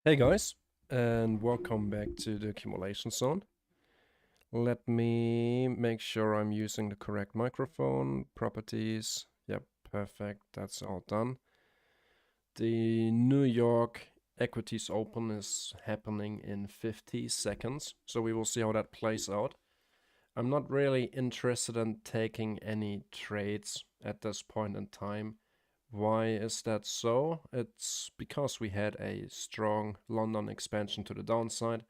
Hey guys, and welcome back to the accumulation zone. Let me make sure I'm using the correct microphone. Properties. Yep, perfect. That's all done. The New York Equities Open is happening in 50 seconds, so we will see how that plays out. I'm not really interested in taking any trades at this point in time. Why is that so? It's because we had a strong London expansion to the downside.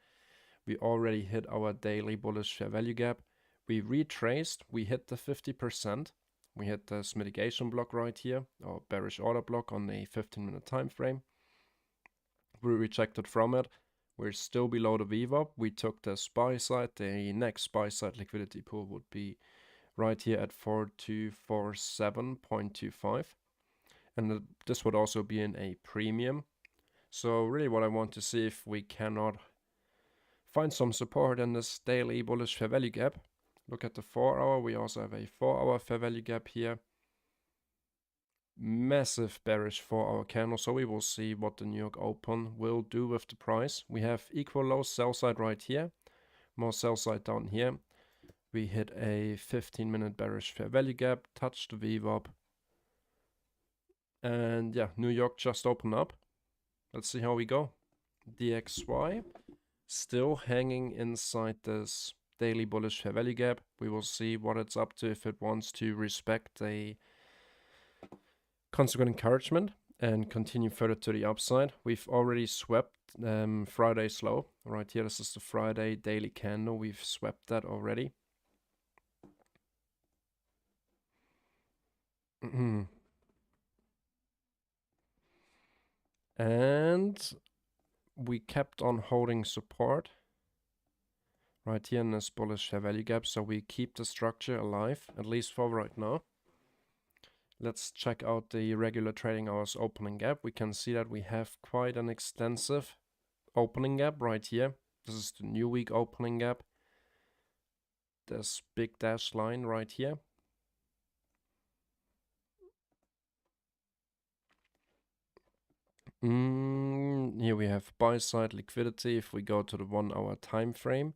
We already hit our daily bullish fair value gap. We retraced, we hit the 50%. We hit this mitigation block right here, or bearish order block on a 15-minute time frame. We rejected from it. We're still below the VWAP. We took the SPY side. The next SPY side liquidity pool would be right here at 4247.25. And this would also be in a premium. So really what I want to see if we cannot find some support in this daily bullish fair value gap. Look at the 4 hour. We also have a 4 hour fair value gap here. Massive bearish 4 hour candle. So we will see what the New York Open will do with the price. We have equal low sell side right here. More sell side down here. We hit a 15-minute bearish fair value gap. Touched the VWAP. And yeah, New York just opened up. Let's see how we go. DXY still hanging inside this daily bullish fair value gap. We will see what it's up to if it wants to respect a consequent encouragement and continue further to the upside. We've already swept Friday's low. Right here, this is the Friday daily candle. We've swept that already. And we kept on holding support right here in this bullish fair value gap. So we keep the structure alive, at least for right now. Let's check out the regular trading hours opening gap. We can see that we have quite an extensive opening gap right here. This is the new week opening gap. This big dashed line right here. Here we have buy side liquidity. If we go to the 1 hour time frame,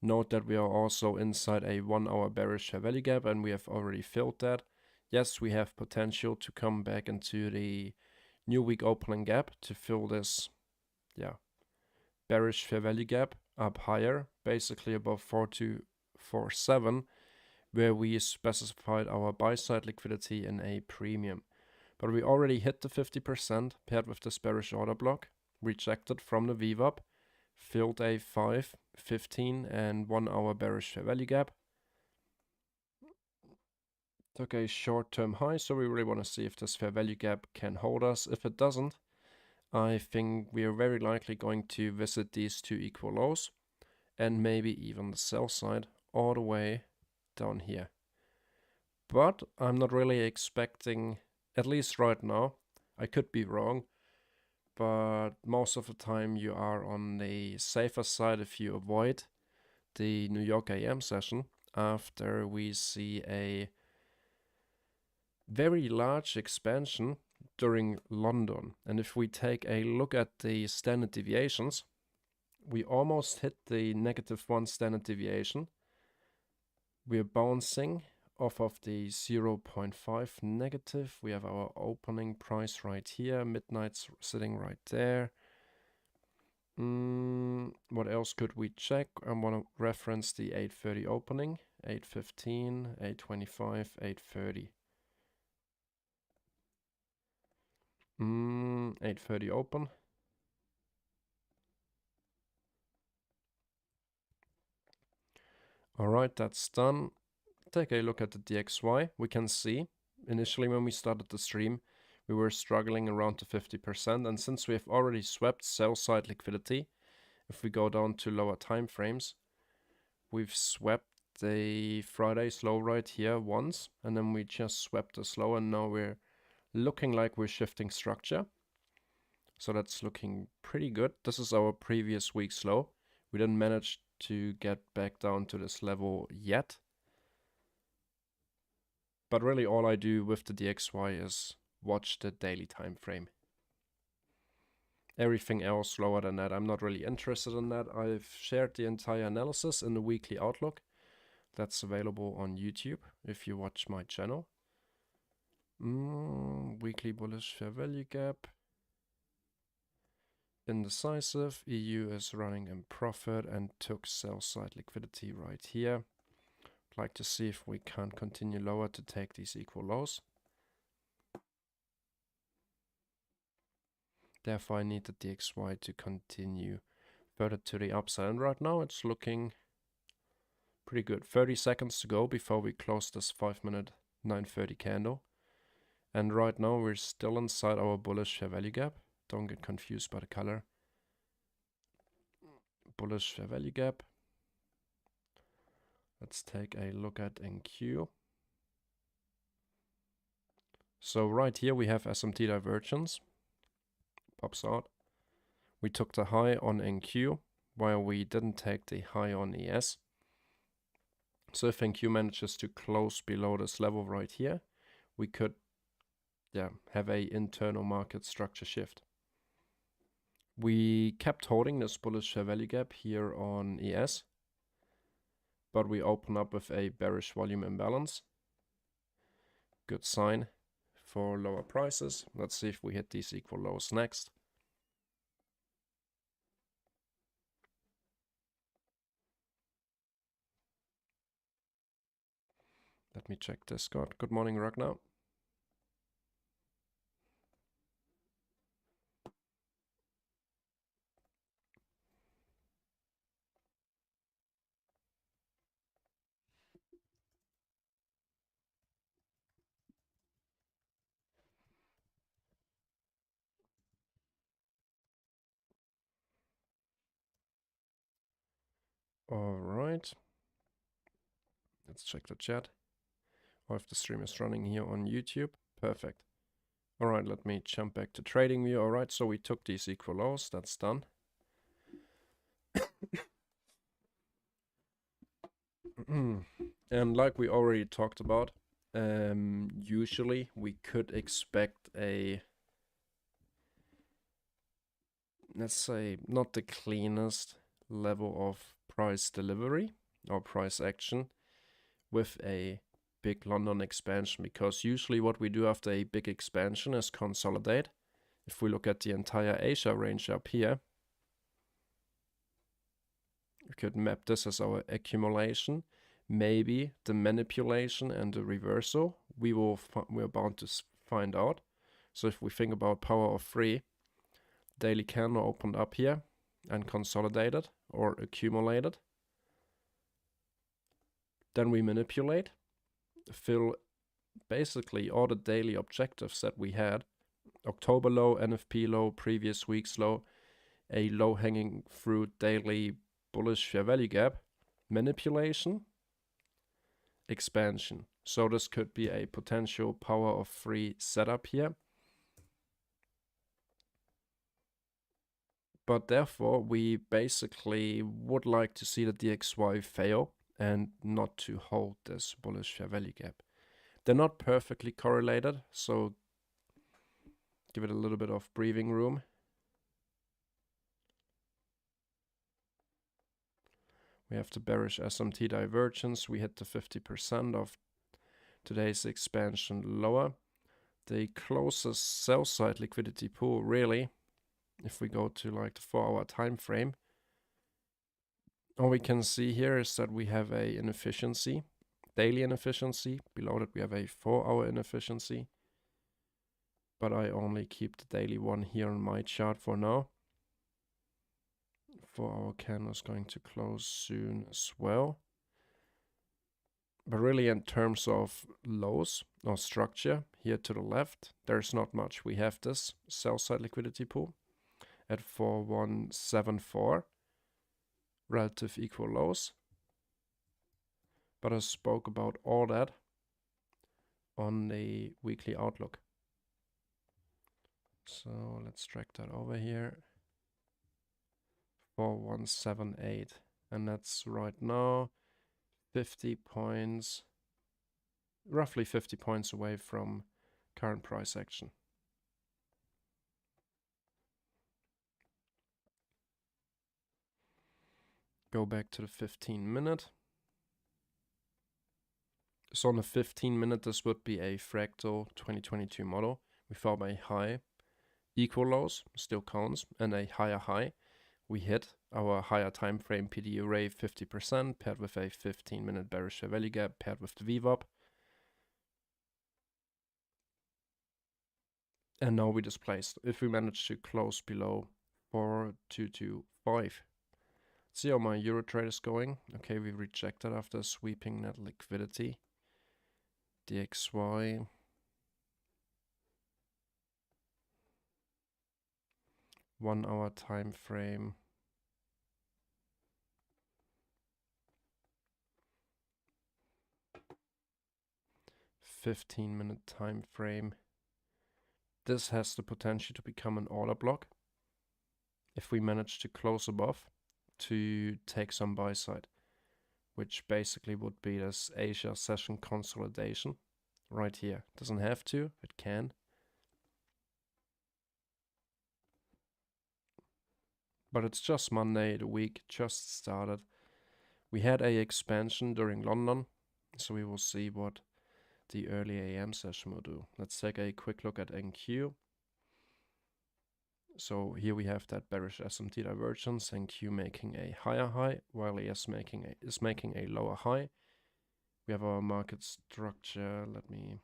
note that we are also inside a 1 hour bearish fair value gap and we have already filled that. Yes, we have potential to come back into the new week opening gap to fill this, bearish fair value gap up higher, basically above 4247, where we specified our buy side liquidity in a premium. But we already hit the 50% paired with this bearish order block, rejected from the VWAP, filled a 5, 15 and 1 hour bearish fair value gap. Took a short-term high, so we really want to see if this fair value gap can hold us. If it doesn't, I think we are very likely going to visit these two equal lows and maybe even the sell side all the way down here. But I'm not really expecting, at least right now, I could be wrong, but most of the time you are on the safer side if you avoid the New York AM session after we see a very large expansion during London. And if we take a look at the standard deviations, we almost hit the -1 standard deviation. We're bouncing off of the 0.5 negative. We have our opening price right here. Midnight's sitting right there. What else could we check? I want to reference the 8:30 opening. 8:15, 8:25, 8:30. 8:30 open. All right, that's done. Take a look at the DXY. We can see initially when we started the stream, we were struggling around the 50%. And since we have already swept sell side liquidity, if we go down to lower time frames, we've swept the Friday's low right here once, and then we just swept this low, and now we're looking like we're shifting structure. So that's looking pretty good. This is our previous week's low. We didn't manage to get back down to this level yet. But really all I do with the DXY is watch the daily time frame. Everything else lower than that, I'm not really interested in that. I've shared the entire analysis in the weekly outlook. That's available on YouTube if you watch my channel. Weekly bullish fair value gap. Indecisive. EU is running in profit and took sell side liquidity right here. I'd like to see if we can continue lower to take these equal lows. Therefore, I need the DXY to continue further to the upside. And right now, it's looking pretty good. 30 seconds to go before we close this 5-minute 9:30 candle. And right now, we're still inside our bullish fair value gap. Don't get confused by the color. Bullish fair value gap. Let's take a look at NQ. So right here, we have SMT divergence. Pops out. We took the high on NQ, while we didn't take the high on ES. So if NQ manages to close below this level right here, we could have a internal market structure shift. We kept holding this bullish fair value gap here on ES, but we open up with a bearish volume imbalance. Good sign for lower prices. Let's see if we hit these equal lows next. Let me check Discord. Good morning, Ragnar. All right. Let's check the chat. Or if the stream is running here on YouTube. Perfect. All right, let me jump back to trading view. All right, so we took these equal lows. That's done. And like we already talked about, usually we could expect a, let's say, not the cleanest level of price delivery or price action with a big London expansion, because usually what we do after a big expansion is consolidate. If we look at the entire Asia range up here, we could map this as our accumulation, maybe the manipulation and the reversal. We're bound to find out. So if we think about power of 3, daily candle opened up here and consolidated or accumulated. Then we manipulate, fill basically all the daily objectives that we had. October low, NFP low, previous week's low, a low hanging fruit daily bullish fair value gap, manipulation, expansion. So this could be a potential power of 3 setup here. But therefore, we basically would like to see the DXY fail and not to hold this bullish fair value gap. They're not perfectly correlated, so give it a little bit of breathing room. We have the bearish SMT divergence. We hit the 50% of today's expansion lower. The closest sell side liquidity pool, really, if we go to like the 4-hour time frame, all we can see here is that we have a inefficiency, daily inefficiency. Below that we have a 4-hour inefficiency, but I only keep the daily one here on my chart for now. 4-hour candle is going to close soon as well. But really, in terms of lows or structure, here to the left, there's not much. We have this sell side liquidity pool at 4174, relative equal lows. But I spoke about all that on the weekly outlook. So let's drag that over here. 4178, and that's right now 50 points, roughly 50 points away from current price action. Go back to the 15-minute. So on the 15-minute, this would be a fractal 2022 model. We found a high, equal lows, still counts, and a higher high. We hit our higher time frame PD array 50% paired with a 15-minute bearish fair value gap paired with the VWAP. And now we displaced. If we manage to close below 4225. See how my euro trade is going. Okay, we rejected after sweeping net liquidity. DXY. One hour time frame. 15-minute time frame. This has the potential to become an order block if we manage to close above to take some buy side, which basically would be this Asia session consolidation right here. Doesn't have to, it can. But it's just Monday, the week just started. We had a expansion during London, so we will see what the early AM session will do. Let's take a quick look at NQ. So here we have that bearish SMT divergence, NQ making a higher high, while ES is making a lower high. We have our market structure. Let me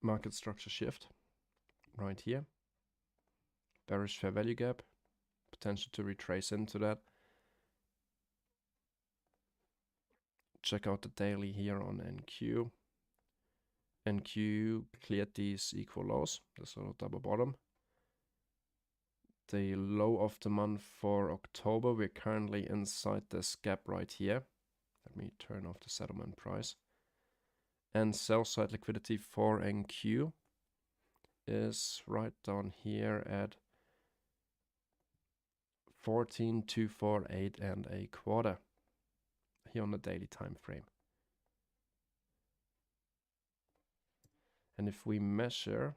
market structure shift right here. Bearish fair value gap, potential to retrace into that. Check out the daily here on NQ. NQ cleared these equal lows, this little double bottom. The low of the month for October, we're currently inside this gap right here. Let me turn off the settlement price. And sell side liquidity for NQ is right down here at 14,248 and a quarter here on the daily time frame. And if we measure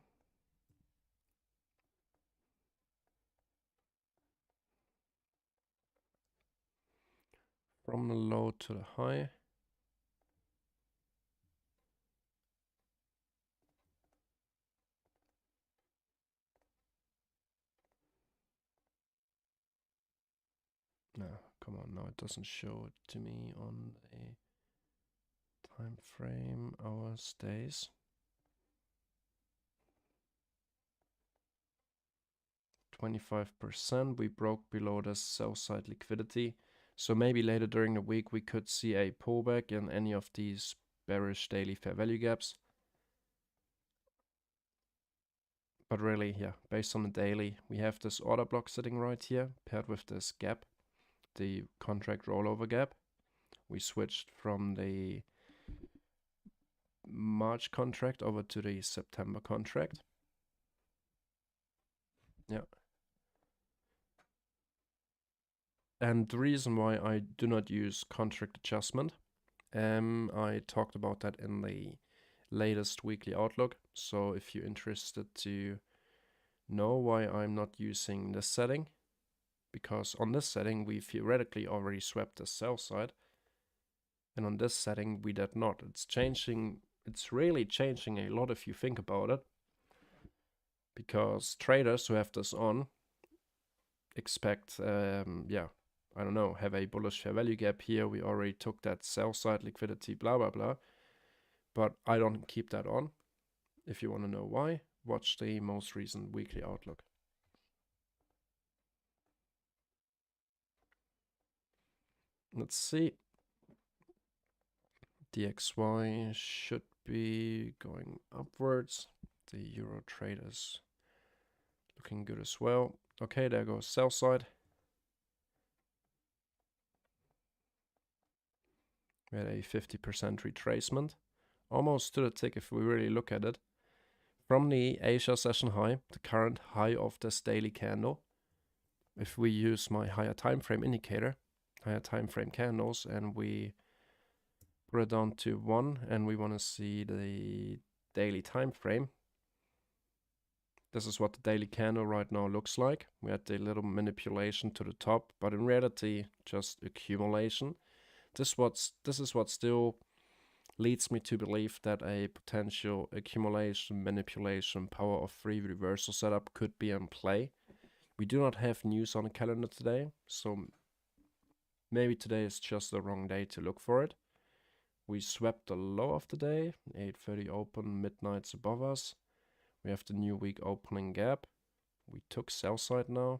from the low to the high, no, come on, now it doesn't show it to me on the time frame, hours, days. 25%, we broke below the sell side liquidity. So maybe later during the week we could see a pullback in any of these bearish daily fair value gaps. But really, yeah, based on the daily, we have this order block sitting right here, paired with this gap, the contract rollover gap. We switched from the March contract over to the September contract. Yeah. And the reason why I do not use contract adjustment, I talked about that in the latest weekly outlook. So if you're interested to know why I'm not using this setting, because on this setting we theoretically already swept the sell side, and on this setting we did not. It's changing, it's really changing a lot if you think about it, because traders who have this on expect, I don't know, have a bullish fair value gap here. We already took that sell side liquidity, blah, blah, blah. But I don't keep that on. If you want to know why, watch the most recent weekly outlook. Let's see. DXY should be going upwards. The euro trade is looking good as well. Okay, there goes sell side. We had a 50% retracement, almost to the tick if we really look at it. From the Asia session high, the current high of this daily candle, if we use my higher time frame indicator, higher time frame candles, and we put it down to 1, and we want to see the daily time frame, This is what the daily candle right now looks like. We had the little manipulation to the top, but in reality, just accumulation. This is what still leads me to believe that a potential accumulation, manipulation, power of 3 reversal setup could be in play. We do not have news on the calendar today, so maybe today is just the wrong day to look for it. We swept the low of the day, 8:30 open, midnight's above us. We have the new week opening gap. We took sell side now.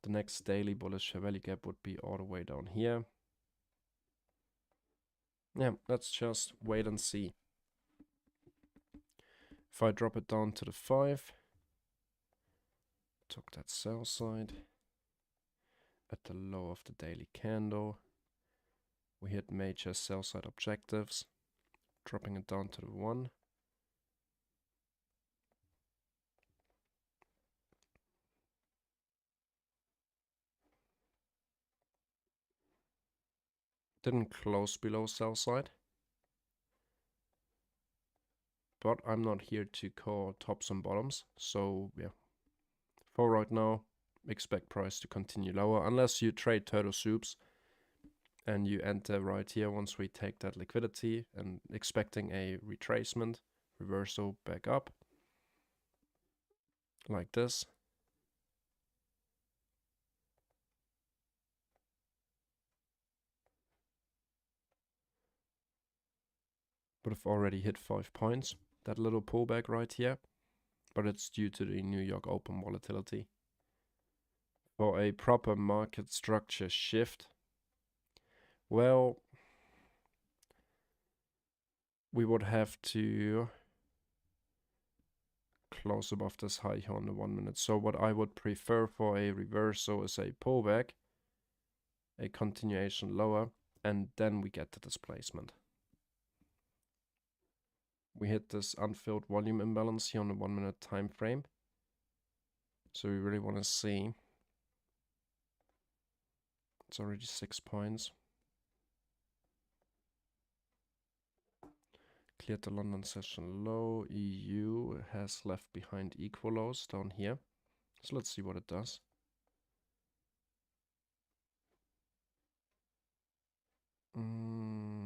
The next daily bullish value gap would be all the way down here. Yeah, let's just wait and see. If I drop it down to the 5, took that sell side at the low of the daily candle. We hit major sell side objectives, dropping it down to the 1. Didn't close below sell side. But I'm not here to call tops and bottoms. So yeah, for right now, expect price to continue lower unless you trade turtle soups and you enter right here once we take that liquidity and expecting a retracement, reversal back up like this. But I've already hit 5 points, that little pullback right here, but it's due to the New York Open volatility. For a proper market structure shift, well, we would have to close above this high here on the 1 minute. So what I would prefer for a reversal is a pullback, a continuation lower, and then we get the displacement. We hit this unfilled volume imbalance here on the 1 minute time frame. So we really want to see. It's already 6 points. Cleared the London session low. EU has left behind equal lows down here. So let's see what it does.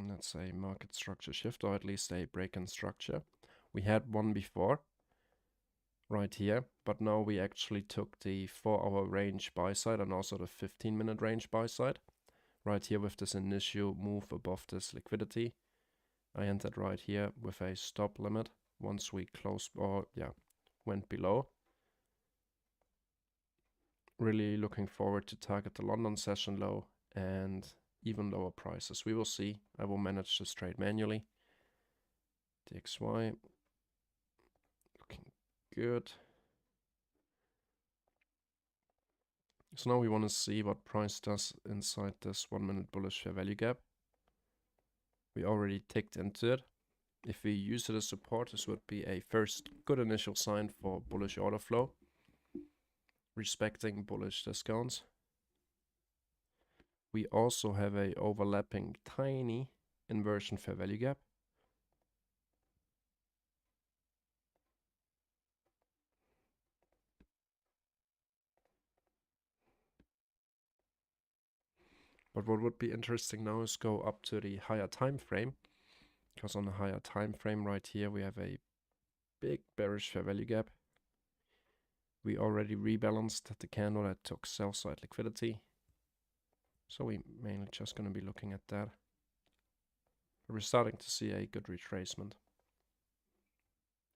That's a market structure shift, or at least a break-in structure. We had one before, right here, but now we actually took the 4-hour range buy side and also the 15-minute range buy side. Right here with this initial move above this liquidity. I entered right here with a stop limit once we closed, or yeah, went below. Really looking forward to target the London session low and even lower prices. We will see. I will manage this trade manually. DXY looking good. So now we want to see what price does inside this 1 minute bullish fair value gap. We already ticked into it. If we use it as support, this would be a first good initial sign for bullish order flow, respecting bullish discounts. We also have a overlapping tiny inversion fair value gap. But what would be interesting now is go up to the higher time frame, because on the higher time frame right here we have a big bearish fair value gap. We already rebalanced the candle that took sell side liquidity. So we mainly just going to be looking at that. We're starting to see a good retracement.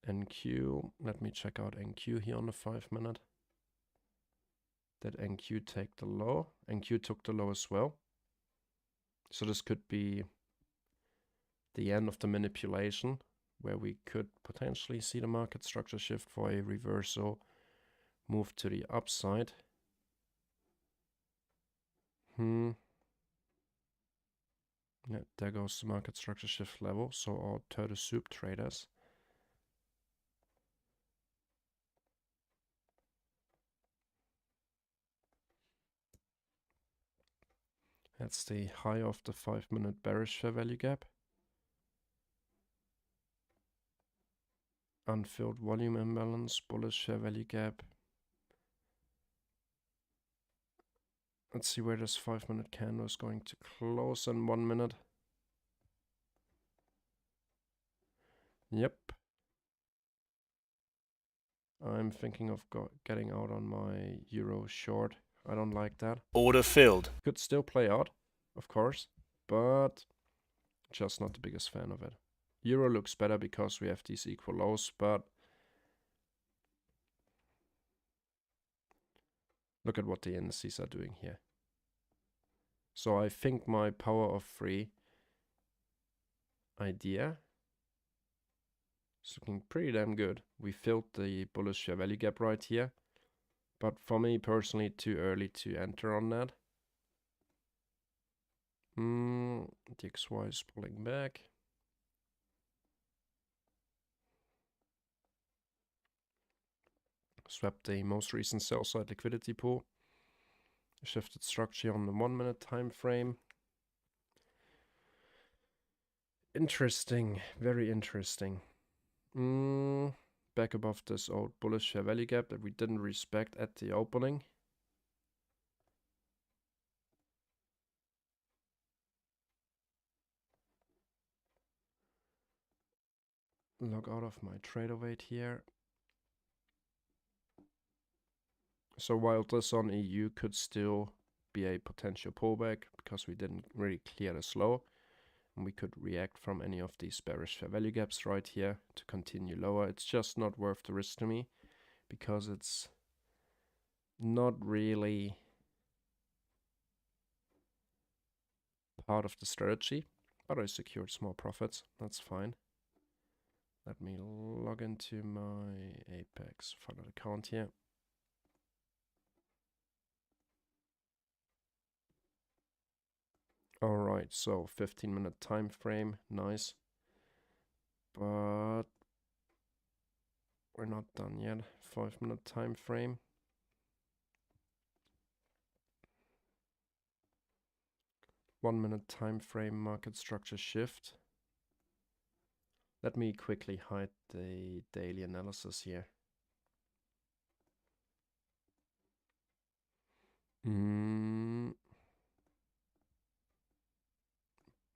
NQ, let me check out NQ here on the 5 minute. Did NQ take the low? NQ took the low as well. So this could be the end of the manipulation, where we could potentially see the market structure shift for a reversal move to the upside. Yeah, there goes the market structure shift level. So our turtle soup traders. That's the high of the 5 minute bearish fair value gap. Unfilled volume imbalance, bullish fair value gap. Let's see where this 5-minute candle is going to close in 1 minute. Yep. I'm thinking of getting out on my euro short. I don't like that. Order filled. Could still play out, of course, but just not the biggest fan of it. Euro looks better because we have these equal lows, but look at what the indices are doing here. So I think my power of 3 idea is looking pretty damn good. We filled the bullish fair value gap right here, but for me personally, too early to enter on that. DXY is pulling back. Swapped the most recent sell side liquidity pool. Shifted structure on the 1 minute time frame. Interesting, very interesting. Back above this old bullish fair value gap that we didn't respect at the opening. Log out of my trader weight here. So while this on EU could still be a potential pullback because we didn't really clear the low, and we could react from any of these bearish fair value gaps right here to continue lower. It's just not worth the risk to me because it's not really part of the strategy, but I secured small profits. That's fine. Let me log into my Apex funded account here. All right, so 15-minute time frame, nice. But we're not done yet. 5-minute time frame. One-minute time frame market structure shift. Let me quickly hide the daily analysis here.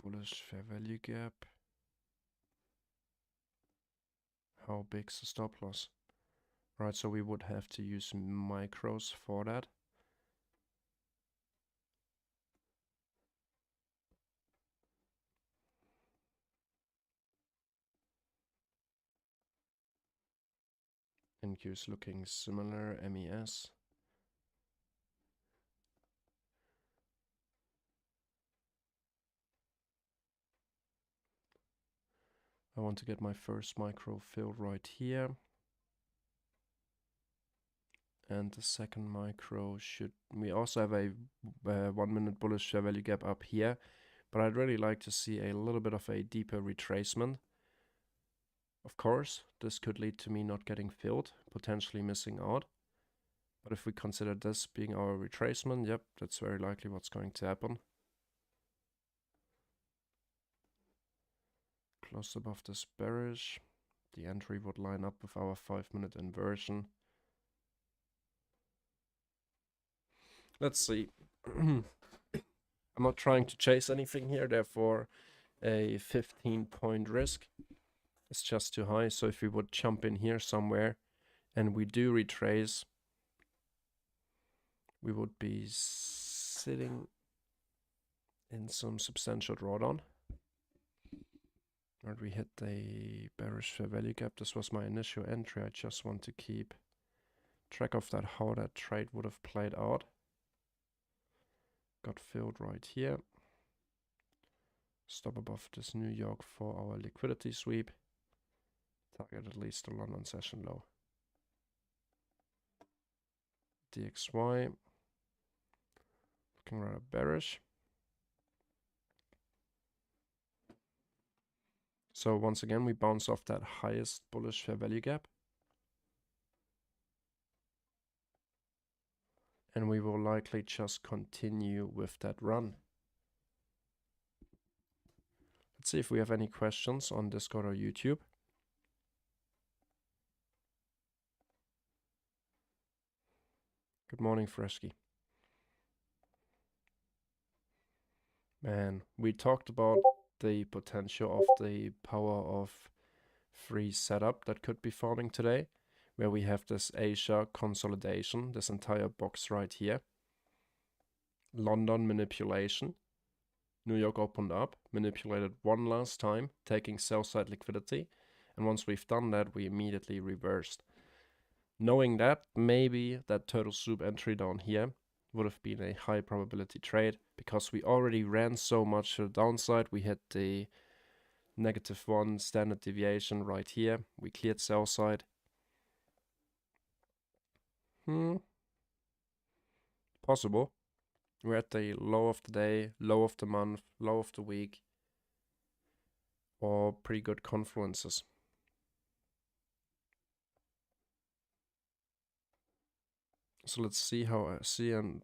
Bullish fair value gap. How big's the stop loss? Right, so we would have to use micros for that. NQ is looking similar, MES. I want to get my first micro filled right here. And the second micro should, we also have a 1 minute bullish fair value gap up here, but I'd really like to see a little bit of a deeper retracement. Of course, this could lead to me not getting filled, potentially missing out. But if we consider this being our retracement, yep, that's very likely what's going to happen. Close above this bearish. The entry would line up with our 5-minute inversion. Let's see. I'm not trying to chase anything here, therefore a 15-point risk is just too high. So if we would jump in here somewhere and we do retrace, we would be sitting in some substantial drawdown. And we hit the bearish fair value gap. This was my initial entry. I just want to keep track of that, how that trade would have played out. Got filled right here. Stop above this New York for our liquidity sweep. Target at least the London session low. DXY looking rather bearish. So once again, we bounce off that highest bullish fair value gap. And we will likely just continue with that run. Let's see if we have any questions on Discord or YouTube. Good morning, Fresky. Man, we talked about the potential of the power of free setup that could be forming today, where we have this Asia consolidation, this entire box right here. London manipulation. New York opened up, manipulated one last time, taking sell-side liquidity. And once we've done that, we immediately reversed. Knowing that, maybe that turtle soup entry down here would have been a high probability trade because we already ran so much to the downside. We hit the -1 standard deviation right here. We cleared sell side. Possible. We're at the low of the day, low of the month, low of the week, or pretty good confluences. So let's see and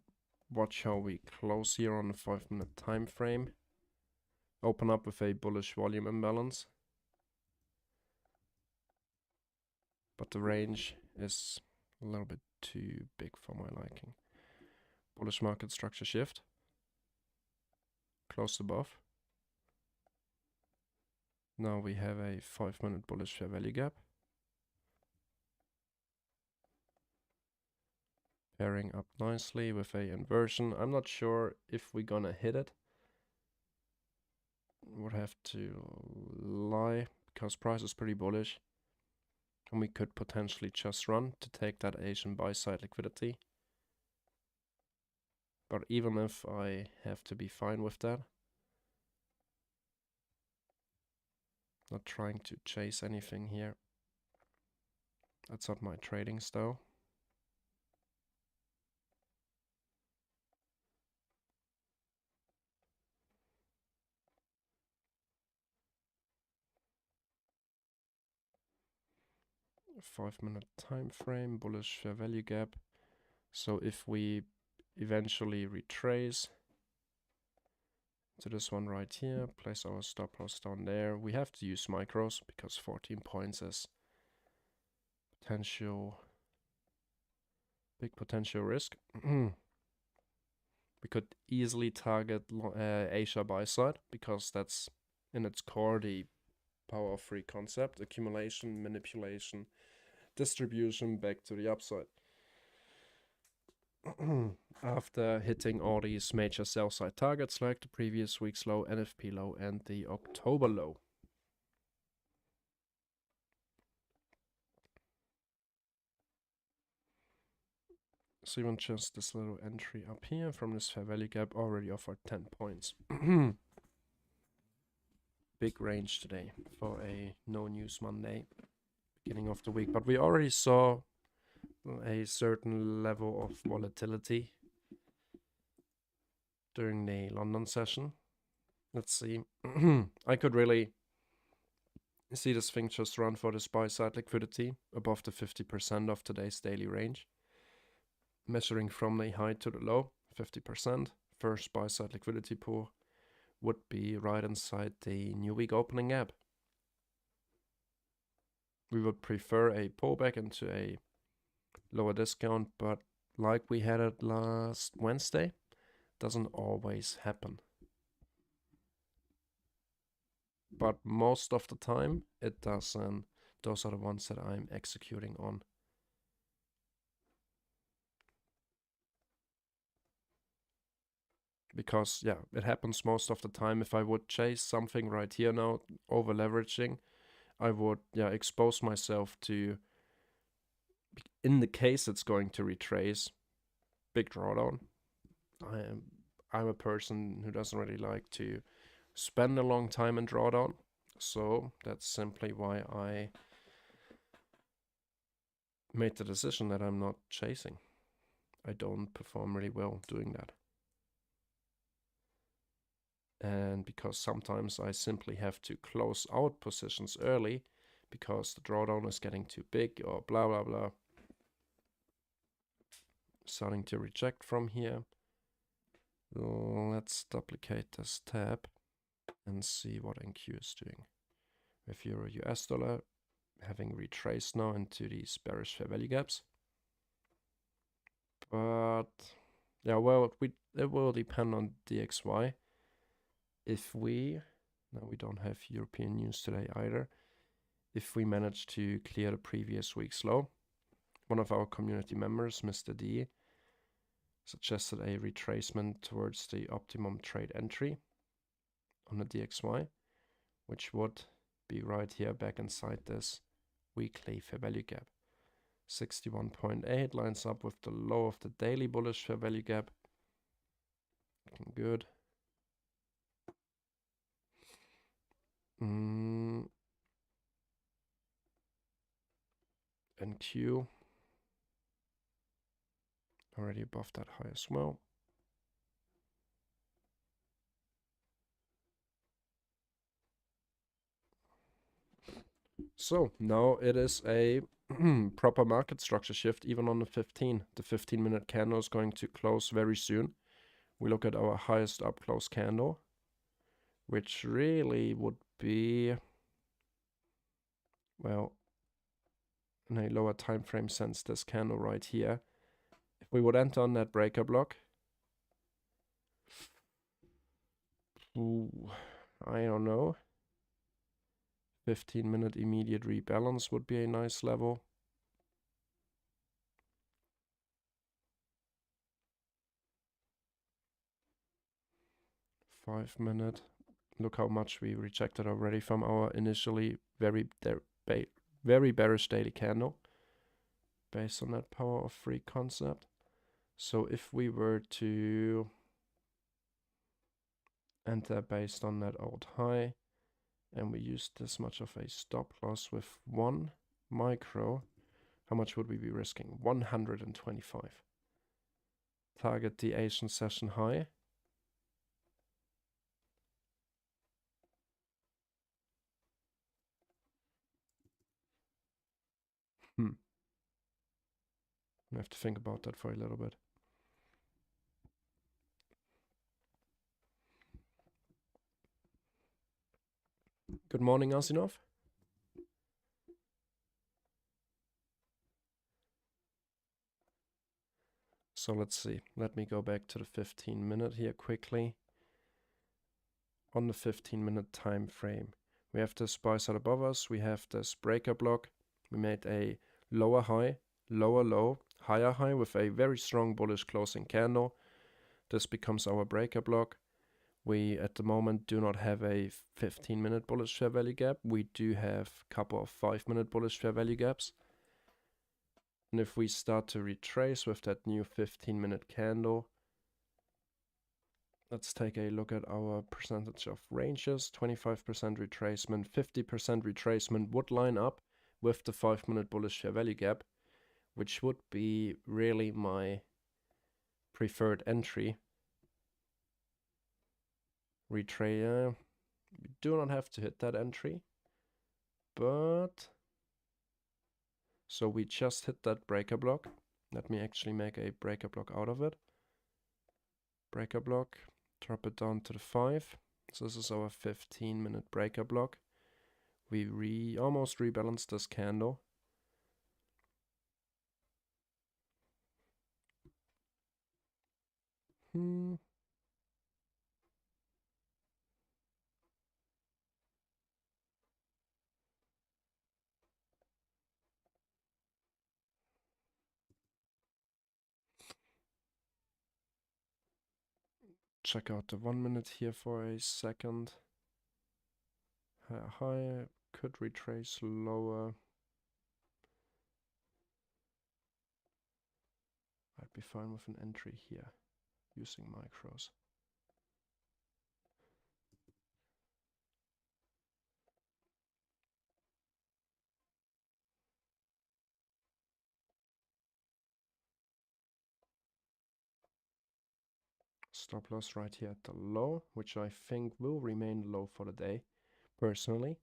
watch how we close here on the 5-minute time frame. Open up with a bullish volume imbalance. But the range is a little bit too big for my liking. Bullish market structure shift. Close above. Now we have a 5-minute bullish fair value gap. Pairing up nicely with a inversion. I'm not sure if we're gonna hit it. Would have to lie because price is pretty bullish. And we could potentially just run to take that Asian buy side liquidity. But even if I have to be fine with that, not trying to chase anything here. That's not my trading style. A 5-minute time frame, bullish fair value gap. So if we eventually retrace to this one right here, place our stop loss down there. We have to use micros because 14 points is big potential risk. We could easily target Asia buy side because that's in its core the power of free concept: accumulation, manipulation, distribution back to the upside. After hitting all these major sell side targets like the previous week's low, NFP low, and the October low. So even just this little entry up here from this fair value gap already offered 10 points. Big range today for a no news Monday, beginning of the week. But we already saw a certain level of volatility during the London session. Let's see. I could really see this thing just run for this buy side liquidity above the 50% of today's daily range. Measuring from the high to the low, 50%. First buy side liquidity pool would be right inside the new week opening gap. We would prefer a pullback into a lower discount, but like we had it last Wednesday, doesn't always happen. But most of the time it does, and those are the ones that I'm executing on. Because yeah, it happens most of the time. If I would chase something right here now, over leveraging, I would expose myself to, in the case it's going to retrace, big drawdown. I'm a person who doesn't really like to spend a long time in drawdown, so that's simply why I made the decision that I'm not chasing. I don't perform really well doing that. And because sometimes I simply have to close out positions early because the drawdown is getting too big or blah blah blah. Starting to reject from here. Let's duplicate this tab and see what NQ is doing. With Euro US dollar having retraced now into these bearish fair value gaps. But yeah, well, it will depend on DXY. If we, no, we don't have European news today either. If we manage to clear the previous week's low, one of our community members, Mr. D, suggested a retracement towards the optimum trade entry on the DXY, which would be right here back inside this weekly fair value gap. 61.8 lines up with the low of the daily bullish fair value gap. Looking good. NQ already above that high as well. So now it is a proper market structure shift even on the 15. The 15-minute candle is going to close very soon. We look at our highest up close candle, which really would be, well, in a lower time frame sense, this candle right here. If we would enter on that breaker block, I don't know. 15-minute immediate rebalance would be a nice level. Five-minute. Look how much we rejected already from our initially very bearish daily candle based on that power of free concept. So if we were to enter based on that old high and we used this much of a stop loss with 1 micro, how much would we be risking? 125. Target the Asian session high. I have to think about that for a little bit. Good morning, Asinov. So let's see. Let me go back to the 15-minute here quickly. On the 15-minute time frame, we have this buy side above us. We have this breaker block. We made a lower high, lower low, higher high with a very strong bullish closing candle. This becomes our breaker block. We at the moment do not have a 15-minute bullish fair value gap. We do have a couple of 5-minute bullish fair value gaps. And if we start to retrace with that new 15-minute candle, let's take a look at our percentage of ranges. 25% retracement, 50% retracement would line up with the 5-minute bullish fair value gap, which would be really my preferred entry. Retrace, we do not have to hit that entry, but so we just hit that breaker block. Let me actually make a breaker block out of it. Breaker block, drop it down to the 5. So this is our 15-minute breaker block. We almost rebalanced this candle. Check out the 1 minute here for a second. High, could retrace lower. I'd be fine with an entry here using micros. Stop loss right here at the low, which I think will remain low for the day, personally.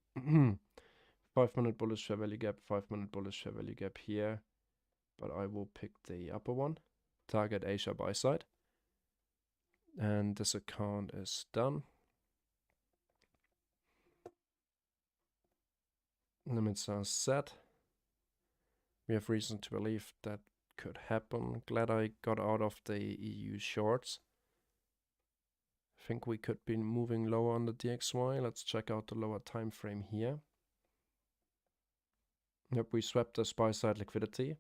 5-minute bullish fair value gap, 5-minute bullish fair value gap here, but I will pick the upper one. Target Asia buy side. And this account is done. Limits are set. We have reason to believe that could happen. Glad I got out of the EU shorts. Think we could be moving lower on the DXY. Let's check out the lower time frame here. Yep, we swept the SPY side liquidity.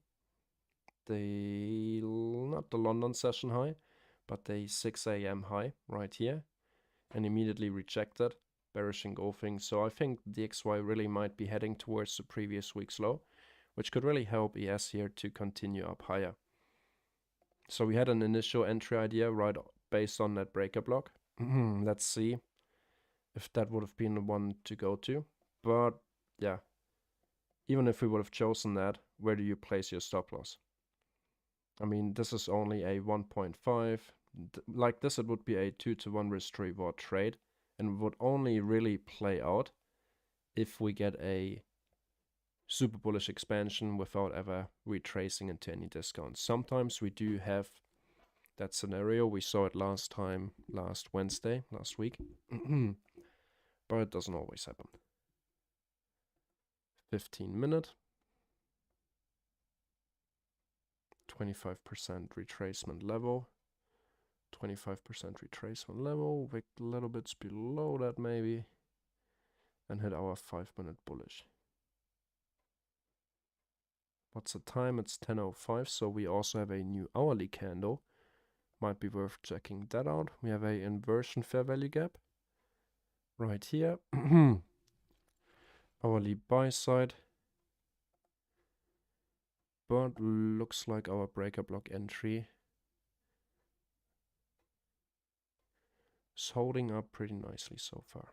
Not the London session high, but the 6 a.m. high right here, and immediately rejected, bearish engulfing. So I think DXY really might be heading towards the previous week's low, which could really help ES here to continue up higher. So we had an initial entry idea right based on that breaker block. Let's see if that would have been the one to go to. But yeah, even if we would have chosen that, where do you place your stop loss? I mean, this is only a 1.5. Like this, it would be a 2-to-1 risk reward trade, and would only really play out if we get a super bullish expansion without ever retracing into any discounts. Sometimes we do have that scenario. We saw it last week, but it doesn't always happen. 15-minute. 25% retracement level. 25% retracement level. Wick a little bit below that maybe. And hit our 5-minute bullish. What's the time? It's 10:05, so we also have a new hourly candle. Might be worth checking that out. We have a inversion fair value gap right here. Hourly buy side. But looks like our breaker block entry is holding up pretty nicely so far.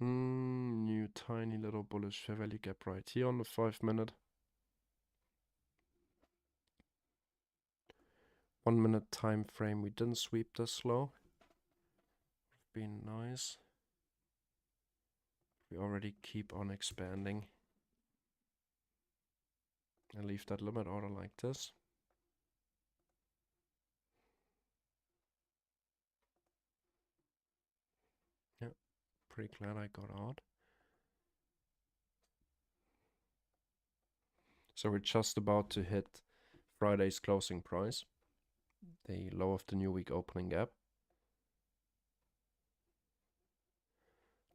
New tiny little bullish fair value gap right here on the 5-minute. 1-minute time frame. We didn't sweep this low. Been nice. We already keep on expanding. And leave that limit order like this. Yeah, pretty glad I got out. So we're just about to hit Friday's closing price, the low of the new week opening gap,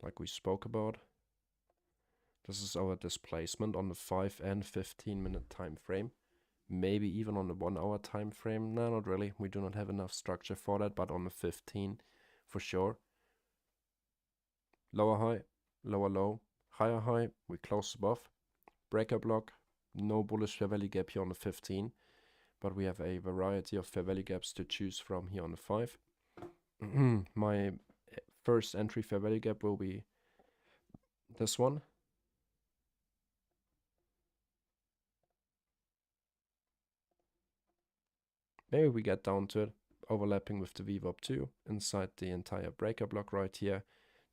like we spoke about. This is our displacement on the 5 and 15-minute time frame, maybe even on the 1-hour time frame. No, not really. We do not have enough structure for that, but on the 15 for sure. Lower high, lower low, higher high. We close above. Breaker block. No bullish fair value gap here on the 15, but we have a variety of fair value gaps to choose from here on the 5. My first entry fair value gap will be this one. Maybe we get down to it, overlapping with the VWAP 2 inside the entire breaker block right here.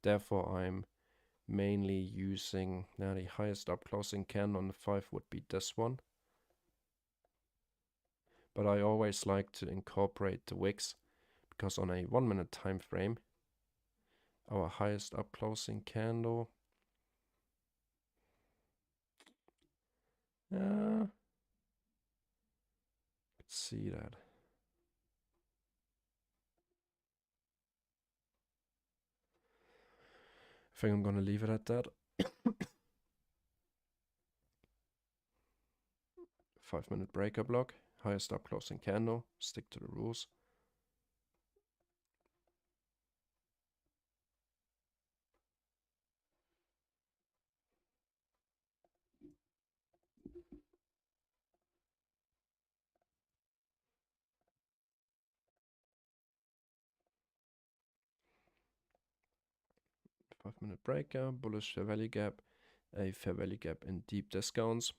Therefore, I'm mainly using, now the highest up closing candle on the 5 would be this one. But I always like to incorporate the wicks, because on a 1-minute time frame, our highest up closing candle, let's see that. I think I'm gonna leave it at that. 5-minute breaker block, highest up closing candle, stick to the rules. Five-minute breaker, bullish fair value gap, a fair value gap in deep discounts.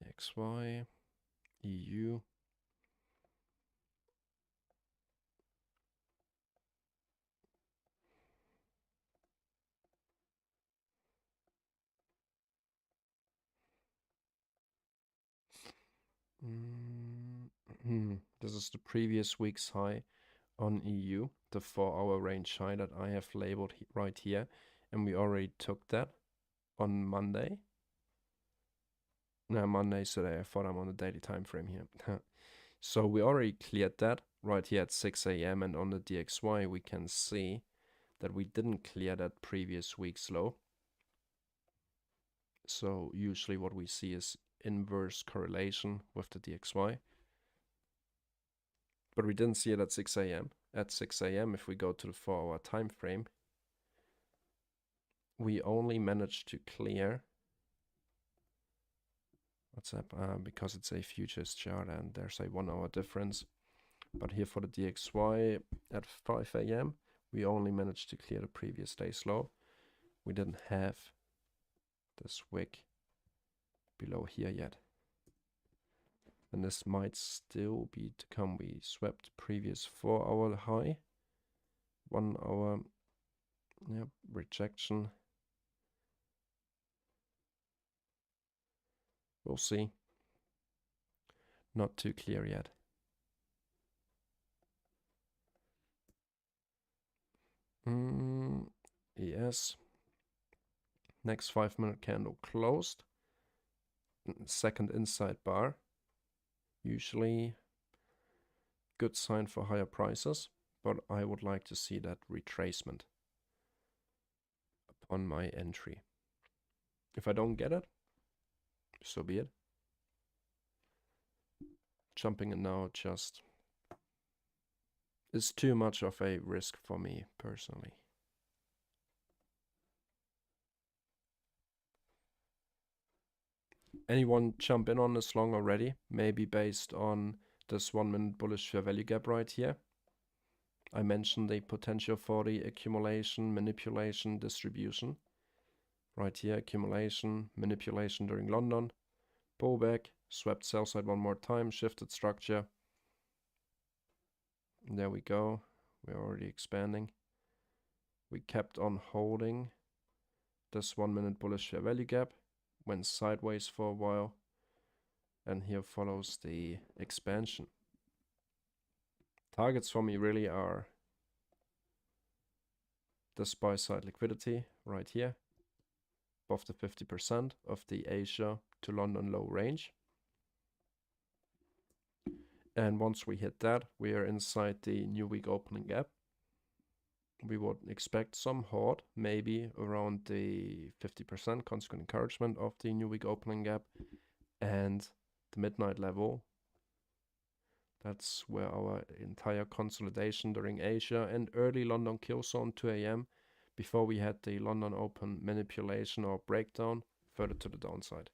DXY, EU. This is the previous week's high on EU, the 4-hour range high that I have labeled right here, and we already took that on Monday. No, Monday's today. I thought I'm on the daily time frame here. So we already cleared that right here at 6 a.m. and on the DXY we can see that we didn't clear that previous week's low. So usually what we see is inverse correlation with the DXY. But we didn't see it at 6 a.m. At 6 a.m. if we go to the 4-hour time frame, we only managed to clear. What's up? Because it's a futures chart and there's a 1-hour difference. But here for the DXY at 5 a.m. we only managed to clear the previous day's low. We didn't have this wick below here yet. And this might still be to come. We swept previous 4-hour high, 1-hour rejection. We'll see. Not too clear yet. Yes. Next 5-minute candle closed. Second inside bar. Usually good sign for higher prices, but I would like to see that retracement upon my entry. If I don't get it, so be it. Jumping in now just is too much of a risk for me personally. Anyone jump in on this long already? Maybe based on this 1-minute bullish fair value gap right here. I mentioned the potential for the accumulation, manipulation, distribution. Right here, accumulation, manipulation during London. Pullback, swept sell side one more time, shifted structure. And there we go. We're already expanding. We kept on holding this 1-minute bullish fair value gap. Went sideways for a while. And here follows the expansion. Targets for me really are this buy side liquidity right here, above the 50% of the Asia to London low range. And once we hit that, we are inside the new week opening gap. We would expect some hold, maybe around the 50% consequent encouragement of the new week opening gap and the midnight level. That's where our entire consolidation during Asia and early London kill zone 2 a.m. before we had the London open manipulation or breakdown further to the downside.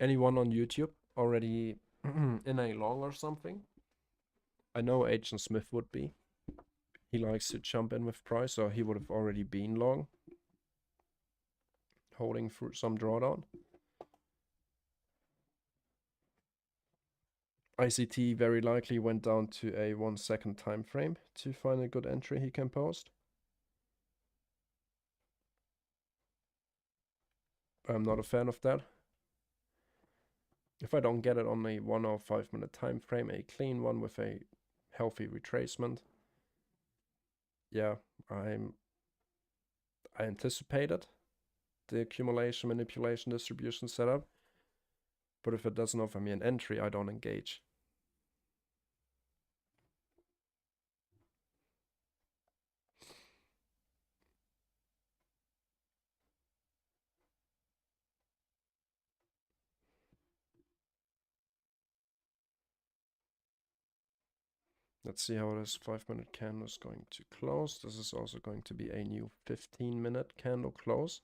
Anyone on YouTube already in a long or something? I know Agent Smith would be. He likes to jump in with price, so he would have already been long, holding through some drawdown. ICT very likely went down to a 1-second time frame to find a good entry he can post. I'm not a fan of that. If I don't get it on a 1 or 5-minute time frame, a clean one with a healthy retracement, yeah, I anticipated the accumulation, manipulation, distribution setup. But if it doesn't offer me an entry, I don't engage. Let's see how this 5-minute candle is going to close. This is also going to be a new 15-minute candle close.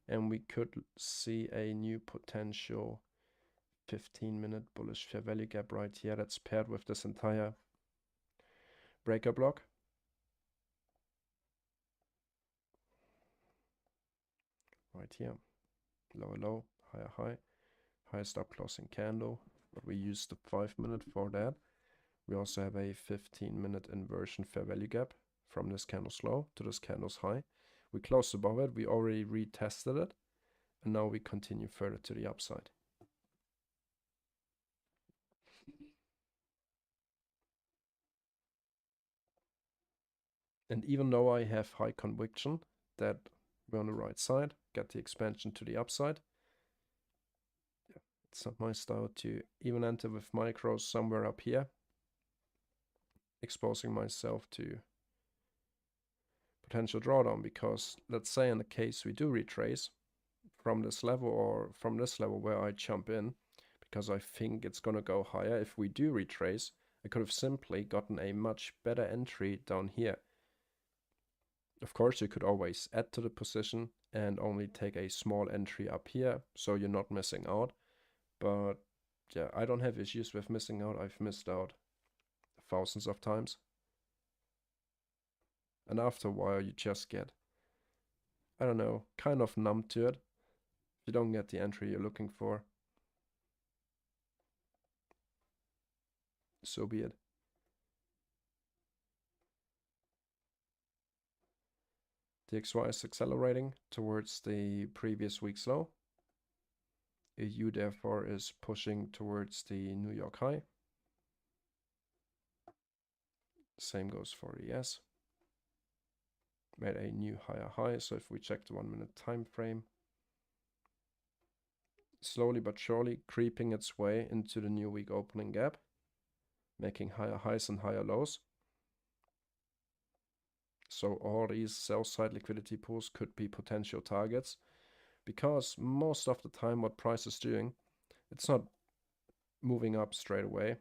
And we could see a new potential 15-minute bullish fair value gap right here. That's paired with this entire breaker block. Right here. Lower low, higher high. Highest up closing candle. But we use the 5-minute for that. We also have a 15-minute inversion fair value gap from this candle's low to this candle's high. We closed above it. We already retested it. And now we continue further to the upside. And even though I have high conviction that we're on the right side, get the expansion to the upside, it's not my style to even enter with micros somewhere up here, exposing myself to potential drawdown, because let's say in the case we do retrace from this level, or from this level where I jump in, because I think it's gonna go higher, if we do retrace, I could have simply gotten a much better entry down here. Of course, you could always add to the position and only take a small entry up here, so you're not missing out. But yeah, I don't have issues with missing out. I've missed out thousands of times. And after a while, you just get, I don't know, kind of numb to it. If you don't get the entry you're looking for, so be it. DXY is accelerating towards the previous week's low. EU therefore is pushing towards the New York high. Same goes for ES. Made a new higher high, so if we check the 1 minute time frame, slowly but surely creeping its way into the new week opening gap, making higher highs and higher lows. So all these sell side liquidity pools could be potential targets, because most of the time what price is doing, it's not moving up straight away.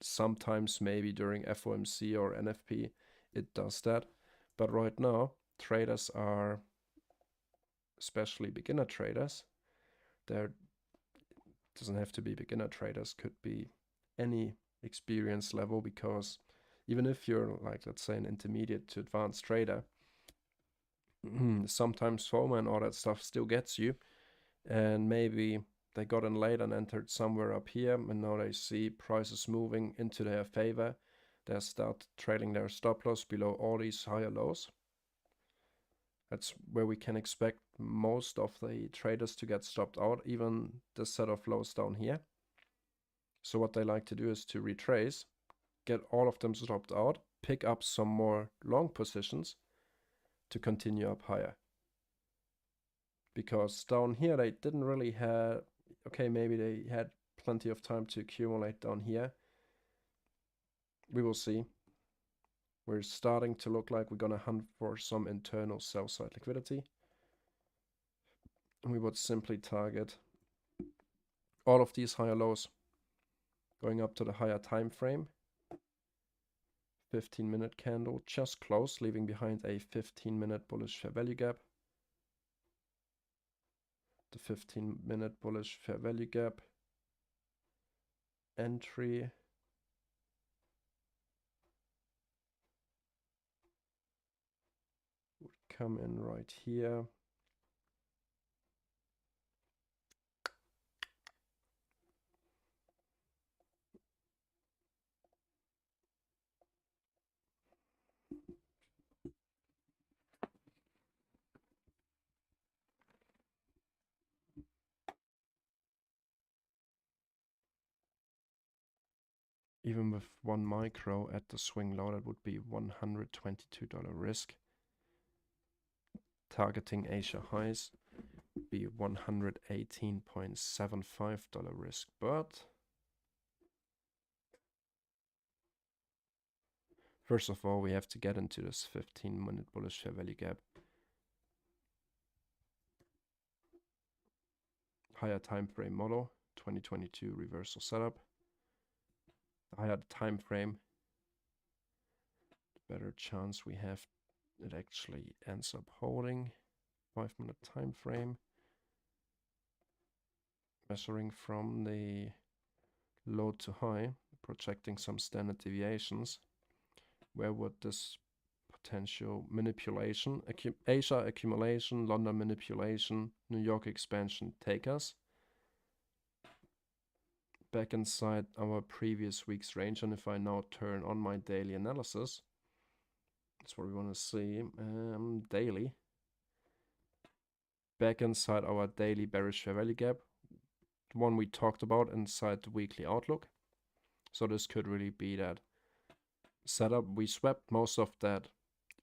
Sometimes maybe during FOMC or NFP it does that, but right now traders are, especially beginner traders, there doesn't have to be beginner traders, could be any experience level, because even if you're like, let's say, an intermediate to advanced trader, sometimes FOMO and all that stuff still gets you, and maybe they got in late and entered somewhere up here, and now they see prices moving into their favor. They start trailing their stop loss below all these higher lows. That's where we can expect most of the traders to get stopped out, even the set of lows down here. So what they like to do is to retrace, get all of them stopped out, pick up some more long positions to continue up higher. Because down here they didn't really have, okay, maybe they had plenty of time to accumulate down here. We will see. We're starting to look like we're gonna hunt for some internal sell side liquidity. And we would simply target all of these higher lows going up to the higher time frame. 15-minute candle just closed, leaving behind a 15-minute bullish fair value gap. The 15-minute bullish fair value gap entry would come in right here. Even with 1 micro at the swing low, that would be $122 risk. Targeting Asia highs would be $118.75 risk. But first of all, we have to get into this 15-minute bullish fair value gap. Higher time frame model, 2022 reversal setup. The higher the time frame, the better chance we have it actually ends up holding. 5-minute time frame, measuring from the low to high, projecting some standard deviations. Where would this potential manipulation, Asia accumulation, London manipulation, New York expansion take us? Back inside our previous week's range, and if I now turn on my daily analysis, that's what we want to see. Daily, back inside our daily bearish fair value gap, the one we talked about inside the weekly outlook. So this could really be that setup. We swept most of that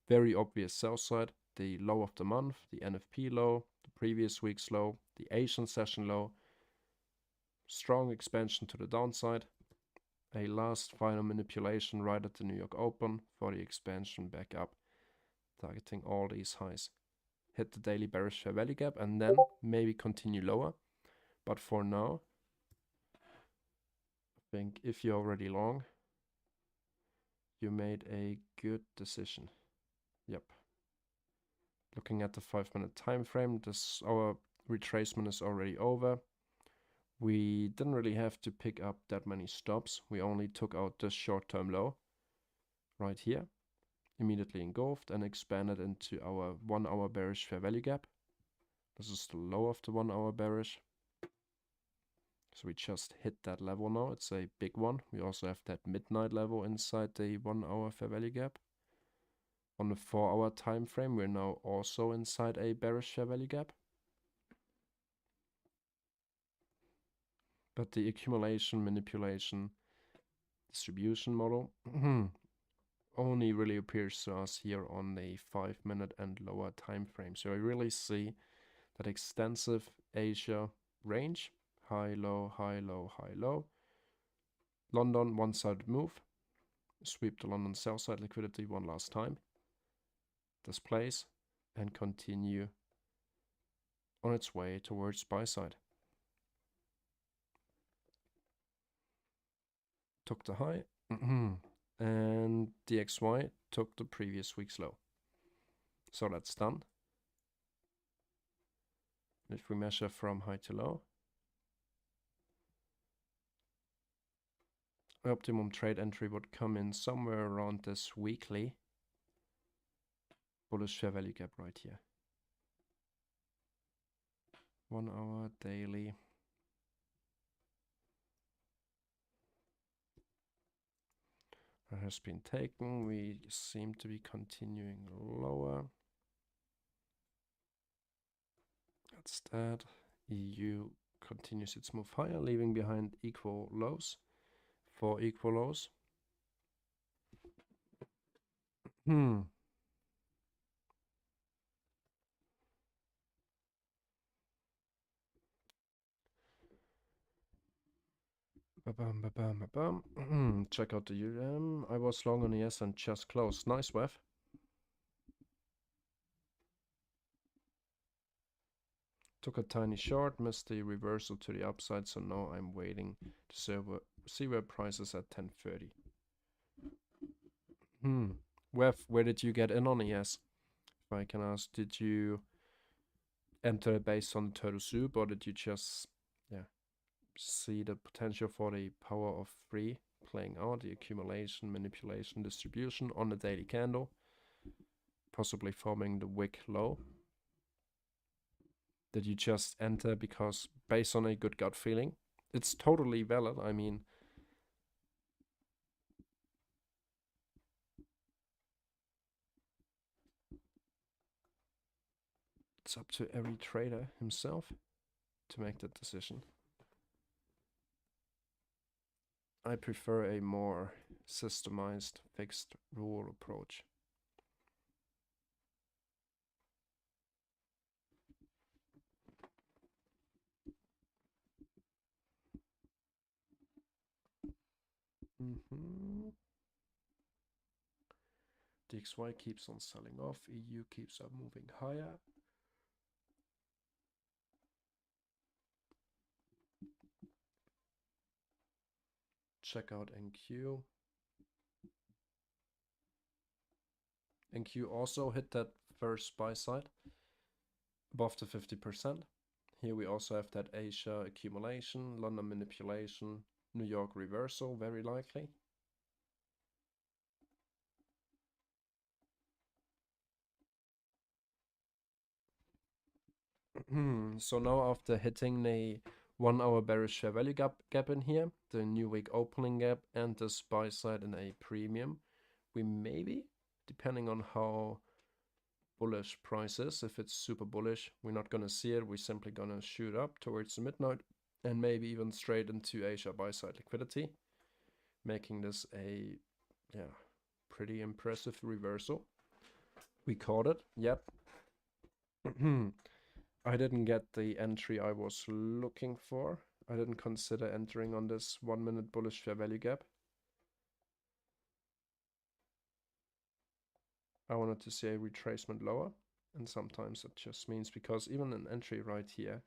very obvious sell side, the low of the month, the NFP low, the previous week's low, the Asian session low, strong expansion to the downside, a last final manipulation right at the New York Open for the expansion back up, targeting all these highs. Hit the daily bearish fair value gap and then maybe continue lower. But for now, I think if you're already long, you made a good decision. Yep. Looking at the 5-minute time frame, our retracement is already over. We didn't really have to pick up that many stops. We only took out this short-term low right here, immediately engulfed and expanded into our 1-hour bearish fair value gap. This is the low of the 1-hour bearish. So we just hit that level now. It's a big one. We also have that midnight level inside the 1-hour fair value gap. On the 4-hour time frame, we're now also inside a bearish fair value gap. But the accumulation, manipulation, distribution model only really appears to us here on the 5-minute and lower time frame. So I really see that extensive Asia range, high, low, high, low, high, low. London, one-sided move. Sweep the London sell-side liquidity one last time. Displace and continue on its way towards buy side. Took the high and DXY took the previous week's low. So that's done. If we measure from high to low, optimum trade entry would come in somewhere around this weekly bullish fair value gap right here. 1 hour daily. That has been taken. We seem to be continuing lower. That's that. EU continues its move higher, leaving behind equal lows. 4 equal lows. Check out the UM. I was long on ES and just closed. Nice, Wef. Took a tiny short, missed the reversal to the upside, so now I'm waiting to see where price is at 10:30. Wef, where did you get in on ES? If I can ask, did you enter based on turtle soup, or did you just see the potential for the power of 3 playing out, the accumulation, manipulation, distribution on the daily candle, possibly forming the wick low? Did you just enter because based on a good gut feeling? It's totally valid. I mean, it's up to every trader himself to make that decision. I prefer a more systemized, fixed rule approach. DXY keeps on selling off, EU keeps on moving higher. Check out NQ. NQ also hit that first buy side above the 50%. Here we also have that Asia accumulation, London manipulation, New York reversal, very likely. So now after hitting the 1 hour bearish fair value gap in here, the new week opening gap and this buy side in a premium, we maybe, depending on how bullish price is, if it's super bullish, we're not gonna see it, we're simply gonna shoot up towards the midnight and maybe even straight into Asia buy side liquidity, making this a pretty impressive reversal. We caught it. Yep. I didn't get the entry I was looking for. I didn't consider entering on this 1 minute bullish fair value gap. I wanted to see a retracement lower, and sometimes it just means because even an entry right here,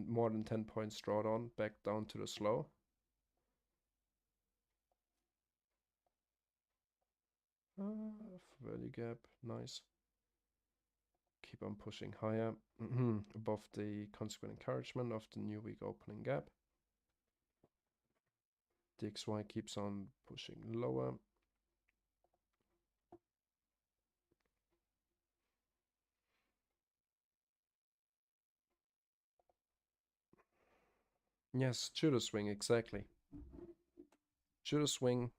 more than 10 points drawdown, back down to the slow. Value gap, nice. Keep on pushing higher above the consequent encouragement of the new week opening gap. DXY keeps on pushing lower. Yes, judo swing, exactly. Judo swing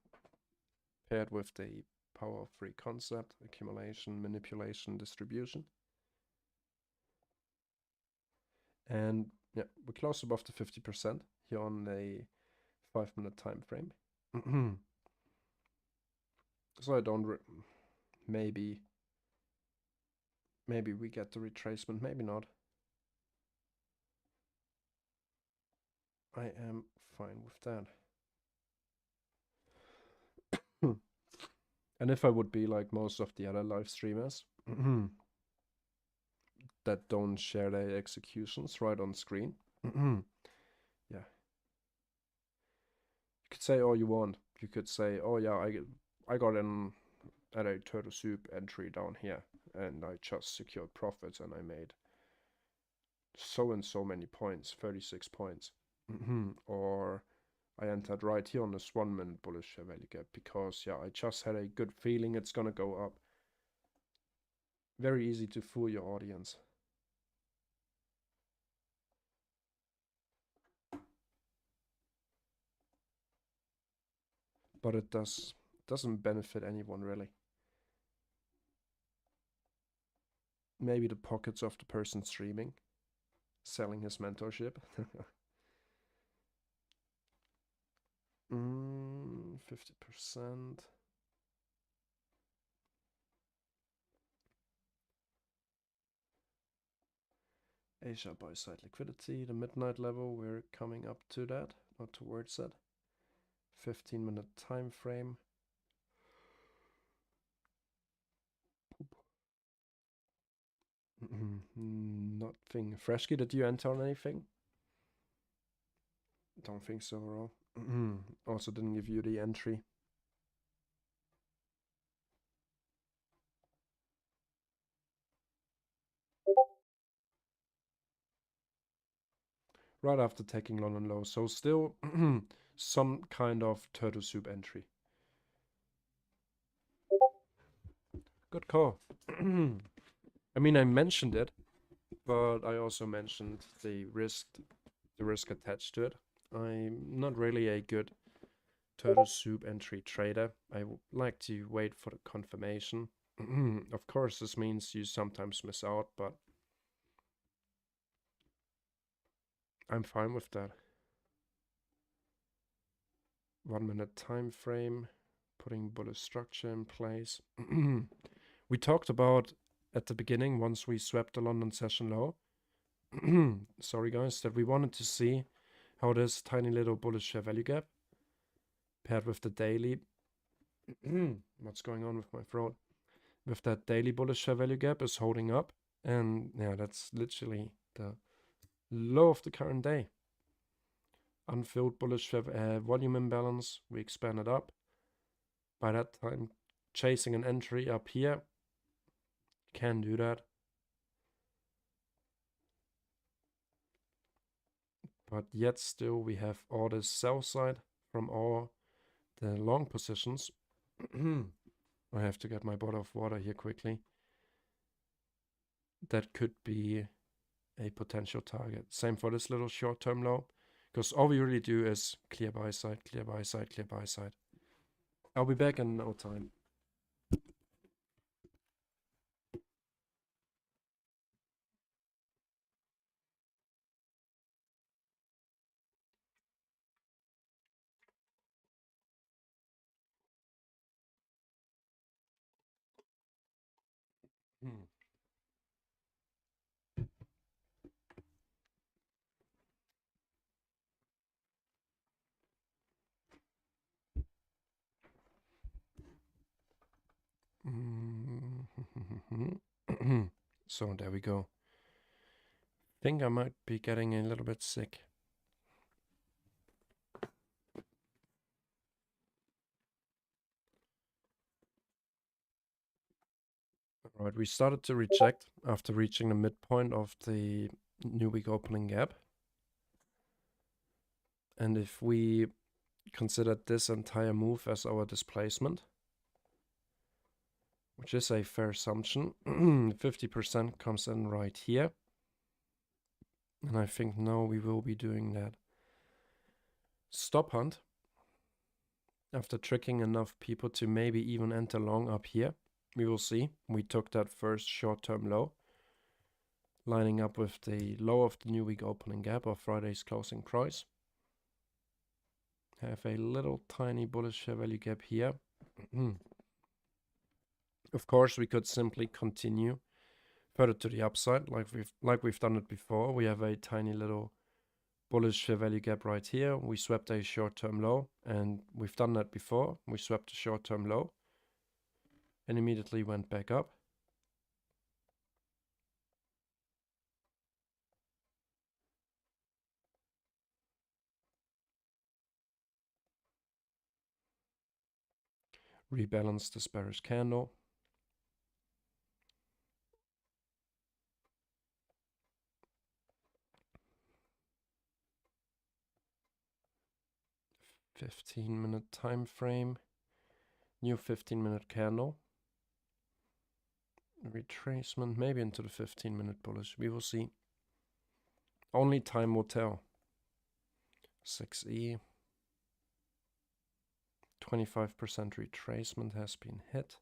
paired with the power of three concept, accumulation, manipulation, distribution. And yeah, we close above the 50% here on a 5-minute time frame. So I don't maybe we get the retracement, maybe not. I am fine with that. And if I would be like most of the other live streamers that don't share their executions right on screen, yeah, you could say all you want. You could say, oh yeah, I got in at a turtle soup entry down here, and I just secured profits, and I made so and so many points, 36 points. Or I entered right here on this 1 minute bullish fair value gap because, yeah, I just had a good feeling it's gonna go up. Very easy to fool your audience. But it doesn't benefit anyone really. Maybe the pockets of the person streaming, selling his mentorship. 50%. Asia buy side liquidity, the midnight level, we're coming up to that, not towards it. 15-minute time frame. Nothing. Freshkey, did you enter on anything? Don't think so, Ro. Also didn't give you the entry. Right after taking London low, so still some kind of turtle soup entry. Good call. I mean, I mentioned it, but I also mentioned the risk attached to it. I'm not really a good turtle soup entry trader. I like to wait for the confirmation. Of course, this means you sometimes miss out, but I'm fine with that. 1 minute time frame, putting bullish structure in place. We talked about at the beginning, once we swept the London session low, sorry guys, that we wanted to see how this tiny little bullish share value gap paired with the daily, what's going on with my throat, with that daily bullish share value gap is holding up. And yeah, that's literally the low of the current day. Unfilled bullish volume imbalance, we expanded up. By that time, chasing an entry up here, can do that. But yet still we have all this sell side from all the long positions. I have to get my bottle of water here quickly. That could be a potential target. Same for this little short-term low, because all we really do is clear buy side, clear buy side, clear buy side. I'll be back in no time. Hmm. So there we go. Think I might be getting a little bit sick. All right, we started to reject after reaching the midpoint of the new week opening gap. And if we consider this entire move as our displacement, which is a fair assumption, 50% comes in right here. And I think now we will be doing that stop hunt after tricking enough people to maybe even enter long up here. We will see. We took that first short-term low, lining up with the low of the new week opening gap or Friday's closing price. Have a little tiny bullish fair value gap here. Of course, we could simply continue further to the upside like we've done it before. We have a tiny little bullish fair value gap right here. We swept a short-term low, and we've done that before. We swept a short-term low and immediately went back up. Rebalance this bearish candle. $15-minute time frame. New 15-minute candle. Retracement, maybe into the 15-minute bullish. We will see. Only time will tell. 6E. 25% retracement has been hit.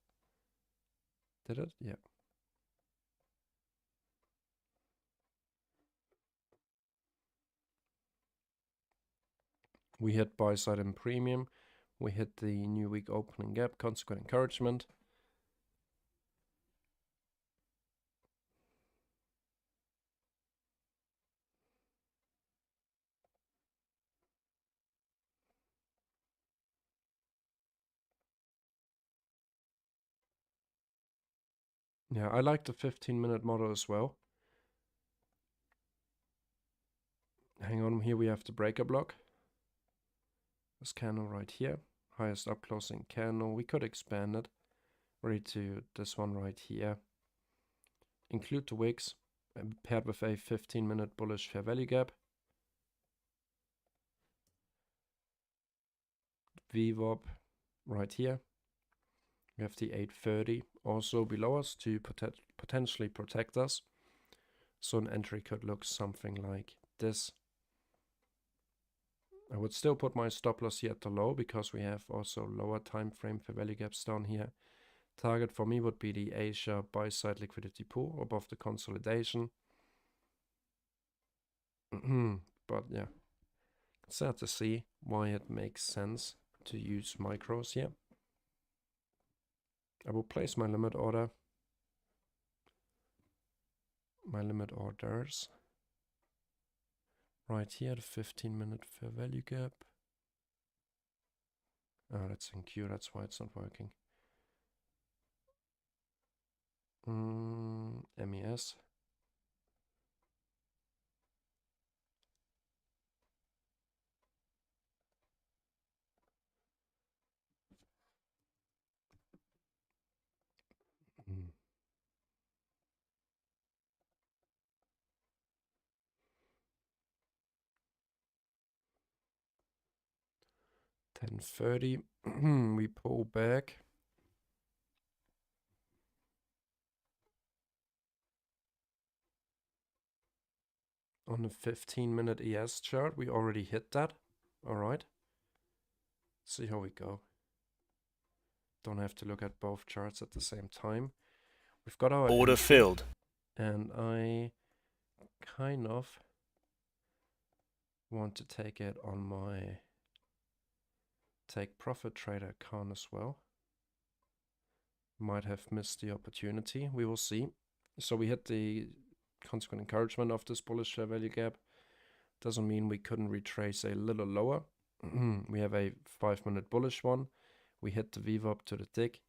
Did it? Yeah. We hit buy side and premium. We hit the new week opening gap, consequent encouragement. Yeah, I like the 15-minute model as well. Hang on, here we have the breaker block. This candle right here, highest up closing candle. We could expand it right to this one right here. Include the wicks paired with a 15-minute bullish fair value gap. VWAP right here. We have the 830 also below us to potentially protect us. So an entry could look something like this. I would still put my stop loss here at the low because we have also lower time frame fair value gaps down here. Target for me would be the Asia buy side liquidity pool above the consolidation. But yeah, it's sad to see why it makes sense to use micros here. I will place my limit order. My limit orders. Right here, the 15-minute fair value gap. Oh, that's in Q, that's why it's not working. MES. Mm. 10:30. We pull back. On the 15-minute ES chart, we already hit that. All right. See how we go. Don't have to look at both charts at the same time. We've got our order filled. And I kind of want to take it on my take profit trader account as well. Might have missed the opportunity. We will see. So we hit the consequent encouragement of this bullish fair value gap. Doesn't mean we couldn't retrace a little lower. We have a 5-minute bullish one. We hit the VWAP to the tick.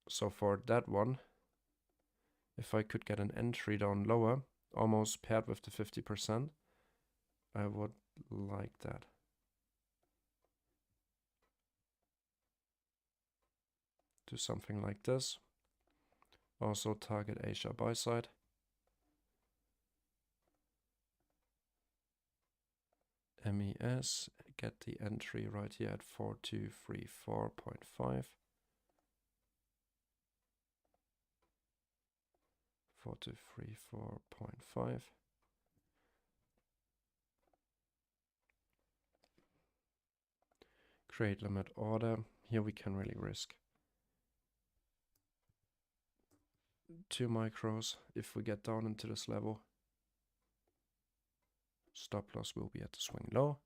So for that one, if I could get an entry down lower, almost paired with the 50%, I would like that. Do something like this. Also target Asia buy side. MES, get the entry right here at 4234.5. 4234.5. Create limit order. Here we can really risk 2 micros if we get down into this level. Stop loss will be at the swing low.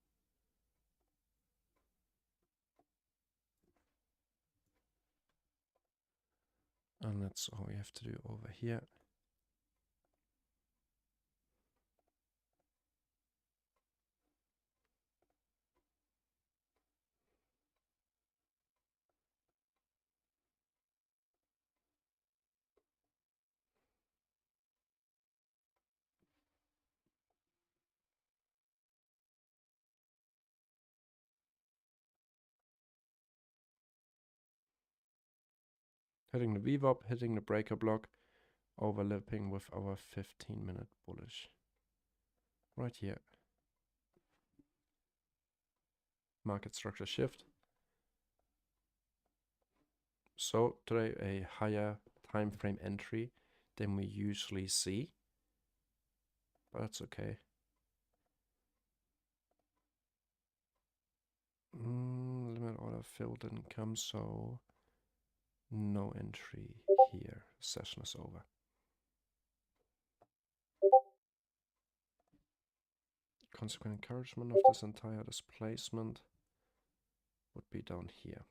And that's all we have to do over here. Hitting the VWAP, hitting the breaker block, overlapping with our 15-minute bullish. Right here. Market structure shift. So today a higher time frame entry than we usually see. But that's okay. Limit order fill didn't come, so no entry here. Session is over. Consequent encouragement of this entire displacement would be down here.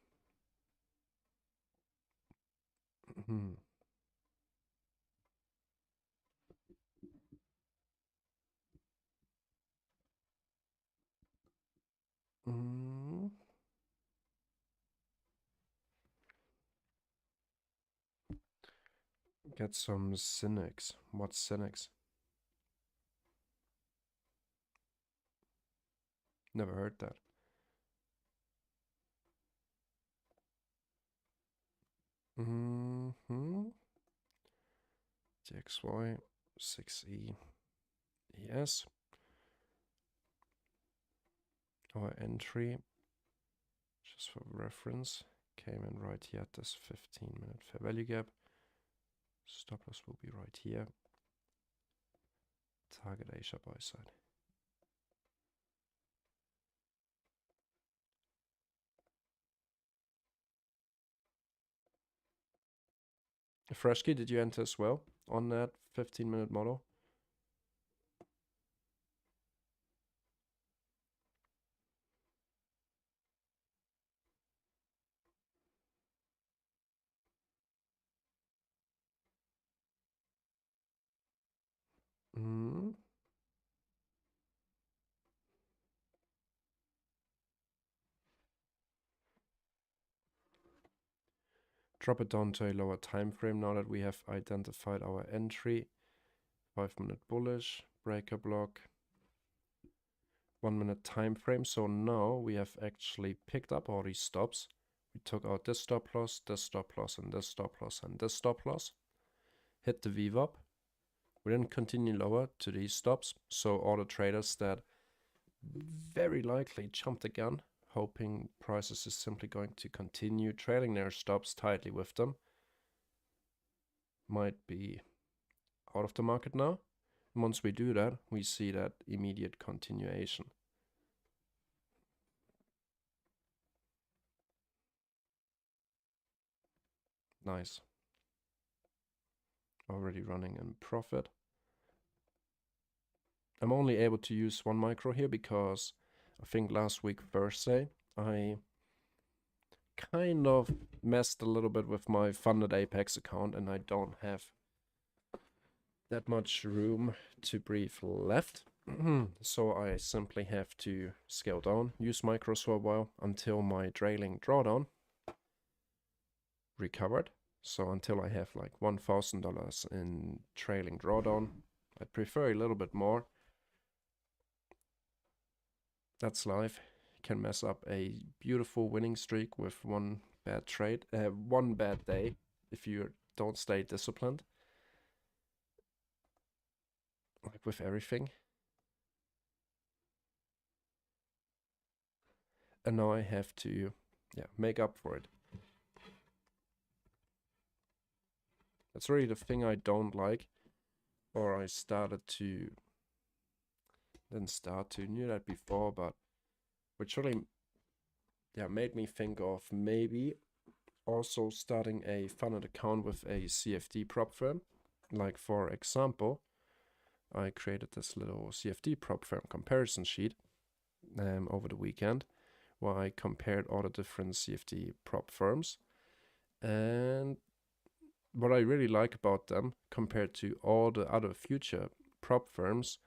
Get some cynics. What's cynics? Never heard that. GXY 6E ES. Our entry, just for reference, came in right here at this 15-minute fair value gap. Stop loss will be right here. Target Asia buy side. Freshkey, did you enter as well on that 15-minute model? Drop it down to a lower time frame now that we have identified our entry. 5-minute bullish, breaker block, 1-minute time frame. So now we have actually picked up all these stops. We took out this stop loss, and this stop loss, and this stop loss. Hit the VWAP. We didn't continue lower to these stops. So all the traders that very likely jumped the gun, hoping prices is simply going to continue trailing their stops tightly with them, might be out of the market now. Once we do that, we see that immediate continuation. Nice. Already running in profit. I'm only able to use 1 micro here because I think last week Thursday I kind of messed a little bit with my funded Apex account, and I don't have that much room to breathe left. So I simply have to scale down, use micros for a while until my trailing drawdown recovered. So until I have like $1,000 in trailing drawdown, I'd prefer a little bit more. That's life. Can mess up a beautiful winning streak with one bad trade, one bad day if you don't stay disciplined. Like with everything. And now I have to, make up for it. That's really the thing I don't like. Or I knew that before, but which really, made me think of maybe also starting a funded account with a CFD prop firm. Like for example, I created this little CFD prop firm comparison sheet over the weekend, where I compared all the different CFD prop firms. And what I really like about them compared to all the other future prop firms,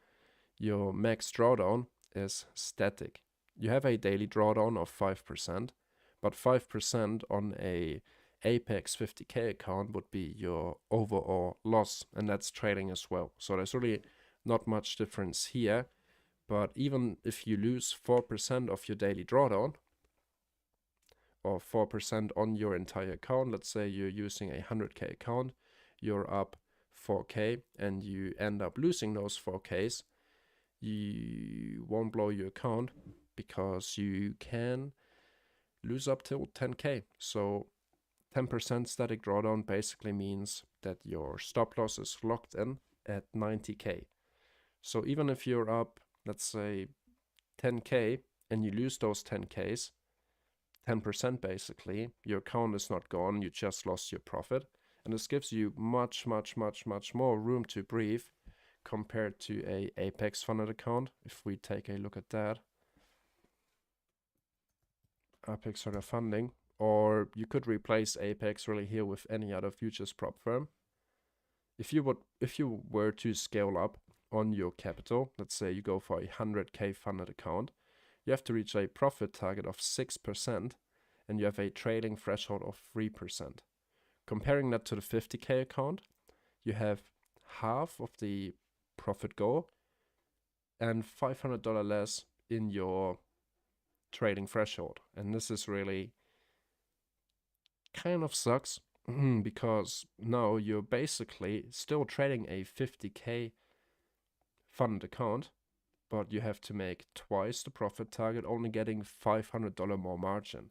your max drawdown is static. You have a daily drawdown of 5%, but 5% on a Apex 50K account would be your overall loss, and that's trading as well. So there's really not much difference here. But even if you lose 4% of your daily drawdown, or 4% on your entire account, let's say you're using a 100K account, you're up 4K, and you end up losing those 4Ks, you won't blow your account because you can lose up till 10K. So 10% static drawdown basically means that your stop loss is locked in at 90K. So even if you're up, let's say 10K, and you lose those 10Ks, 10% basically, your account is not gone, you just lost your profit. And this gives you much, much, much, much more room to breathe compared to a Apex funded account. If we take a look at that, Apex funding, or you could replace Apex really here with any other futures prop firm. If you were to scale up on your capital, let's say you go for a 100K funded account, you have to reach a profit target of 6%, and you have a trailing threshold of 3%. Comparing that to the 50K account, you have half of the profit goal and $500 less in your trading threshold. And this is really kind of sucks because now you're basically still trading a 50K funded account, but you have to make twice the profit target, only getting $500 more margin.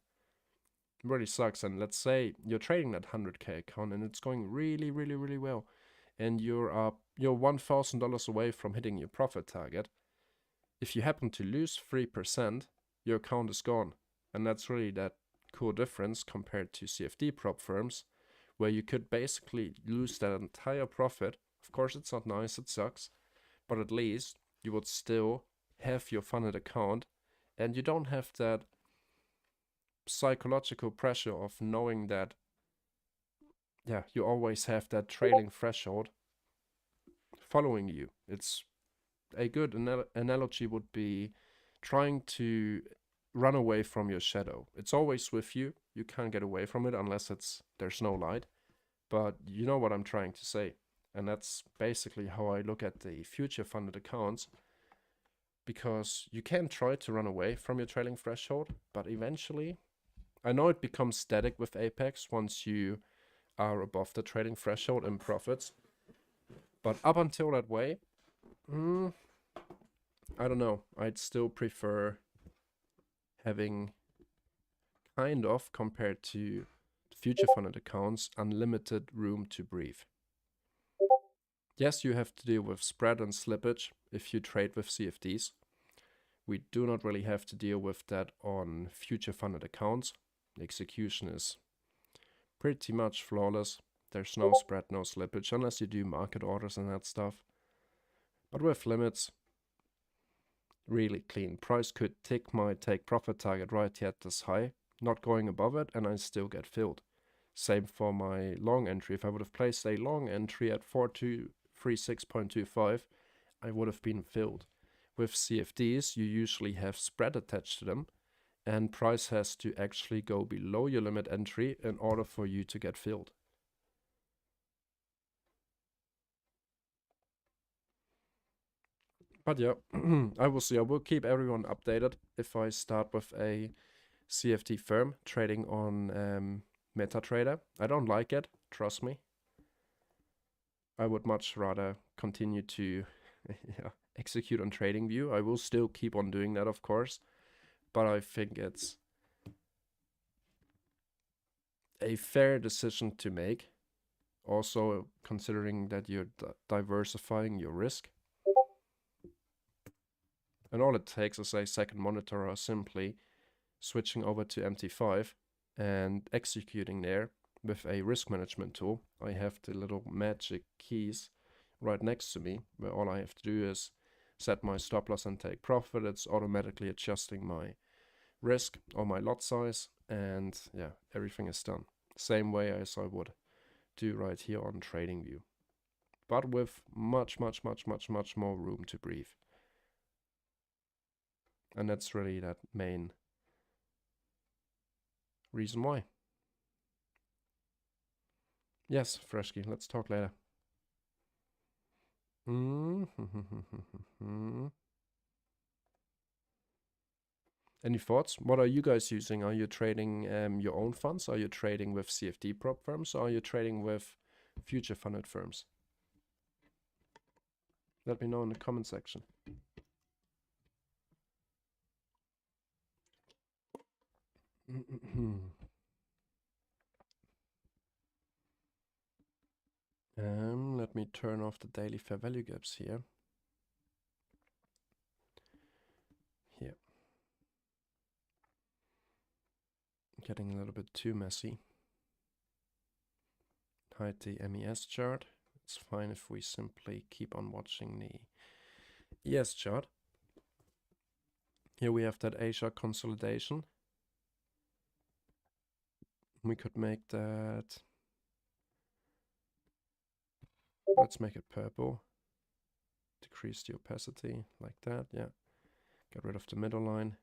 It really sucks. And let's say you're trading that 100K account and it's going really, really, really well, and you're $1,000 away from hitting your profit target. If you happen to lose 3%, your account is gone. And that's really that cool difference compared to CFD prop firms, where you could basically lose that entire profit. Of course, it's not nice, it sucks, but at least you would still have your funded account, and you don't have that psychological pressure of knowing that, you always have that trailing threshold following you. It's a good analogy would be trying to run away from your shadow. It's always with you. You can't get away from it unless there's no light. But you know what I'm trying to say. And that's basically how I look at the future funded accounts, because you can try to run away from your trailing threshold, but eventually, I know it becomes static with Apex once you are above the trading threshold in profits, but up until that way, I don't know. I'd still prefer having kind of, compared to future funded accounts, unlimited room to breathe. Yes, you have to deal with spread and slippage if you trade with CFDs. We do not really have to deal with that on future funded accounts. The execution is pretty much flawless. There's no spread, no slippage, unless you do market orders and that stuff. But with limits, really clean. Price could tick my take profit target right here at this high, not going above it, and I still get filled. Same for my long entry. If I would have placed a long entry at 4236.25, I would have been filled. With CFDs, you usually have spread attached to them, and price has to actually go below your limit entry in order for you to get filled. But yeah, I will see. I will keep everyone updated if I start with a CFD firm trading on MetaTrader. I don't like it, trust me. I would much rather continue to execute on TradingView. I will still keep on doing that, of course, but I think it's a fair decision to make. Also, considering that you're diversifying your risk. And all it takes is a second monitor or simply switching over to MT5 and executing there with a risk management tool. I have the little magic keys right next to me, where all I have to do is set my stop loss and take profit. It's automatically adjusting my risk or my lot size, and yeah, everything is done. Same way as I would do right here on TradingView, but with much more room to breathe. And that's really that main reason why. Yes, Freshky, let's talk later. Any thoughts? What are you guys using? Are you trading your own funds? Are you trading with CFD prop firms? Or are you trading with future funded firms? Let me know in the comment section. Let me turn off the daily fair value gaps here. Here. Getting a little bit too messy. Hide the MES chart. It's fine if we simply keep on watching the ES chart. Here we have that Asia consolidation. We could make that, let's make it purple. Decrease the opacity like that, yeah. Get rid of the middle line.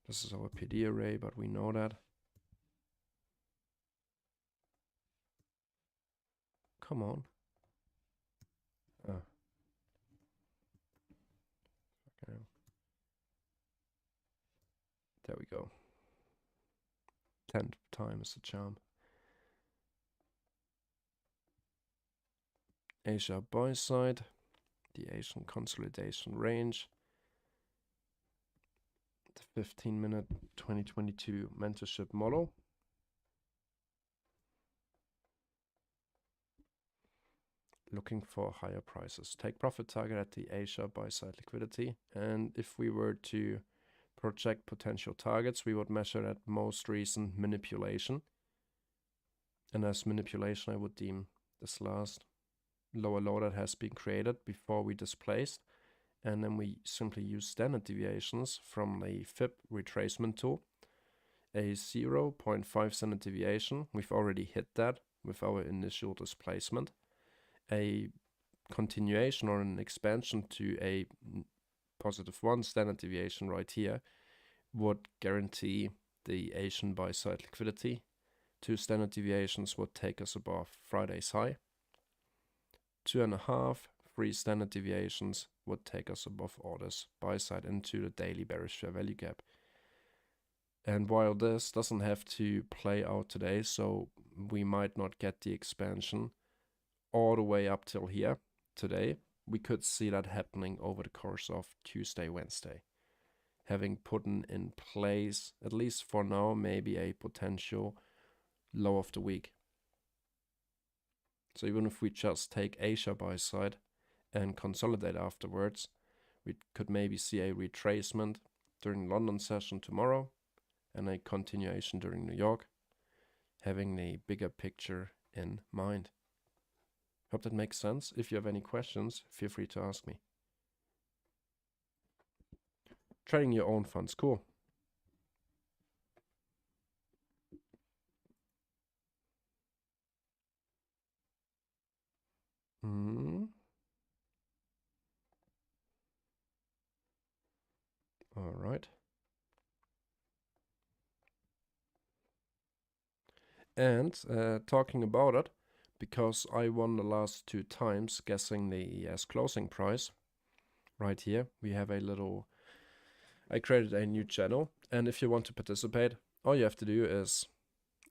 This is our PD array, but we know that. Come on. Oh. Okay. There we go. 10th time is the charm. Asia buy side, the Asian consolidation range, the 15-minute 2022 mentorship model. Looking for higher prices. Take profit target at the Asia buy side liquidity. And if we were to project potential targets, we would measure that most recent manipulation. And as manipulation, I would deem this last lower low that has been created before we displaced. And then we simply use standard deviations from the FIB retracement tool. A 0.5 standard deviation, we've already hit that with our initial displacement. A continuation or an expansion to a +1 standard deviation right here would guarantee the Asian buy side liquidity. 2 standard deviations would take us above Friday's high. 2.5, 3 standard deviations would take us above orders buy side into the daily bearish fair value gap. And while this doesn't have to play out today, so we might not get the expansion all the way up till here today, we could see that happening over the course of Tuesday, Wednesday. Having put in place, at least for now, maybe a potential low of the week. So even if we just take Asia buy side and consolidate afterwards, we could maybe see a retracement during London session tomorrow and a continuation during New York, having the bigger picture in mind. Hope that makes sense. If you have any questions, feel free to ask me. Trading your own funds, cool. All right. And talking about it, because I won the last 2 times guessing the ES closing price, right here we have a little, I created a new channel, and if you want to participate, all you have to do is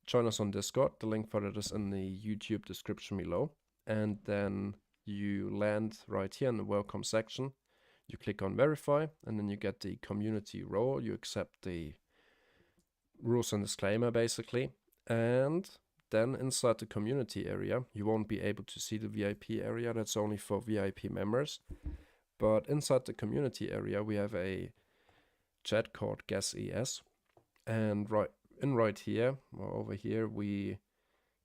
join us on Discord. The link for that is in the YouTube description below, and then you land right here in the welcome section. You click on verify, and then you get the community role. You accept the rules and disclaimer basically, and then inside the community area you won't be able to see the VIP area. That's only for VIP members. But inside the community area we have a chat called Guess ES, and right here or over here we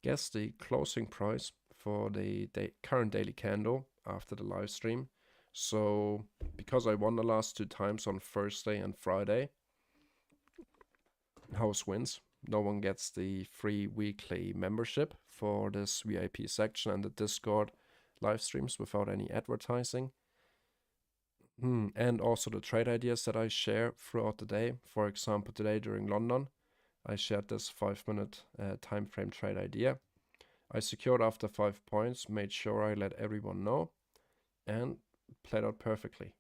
guess the closing price for the current daily candle after the live stream. So because I won the last 2 times on Thursday and Friday, house wins. No one gets the free weekly membership for this VIP section and the Discord live streams without any advertising. And also the trade ideas that I share throughout the day. For example, today during London, I shared this 5-minute time frame trade idea. I secured after 5 points, made sure I let everyone know, and played out perfectly.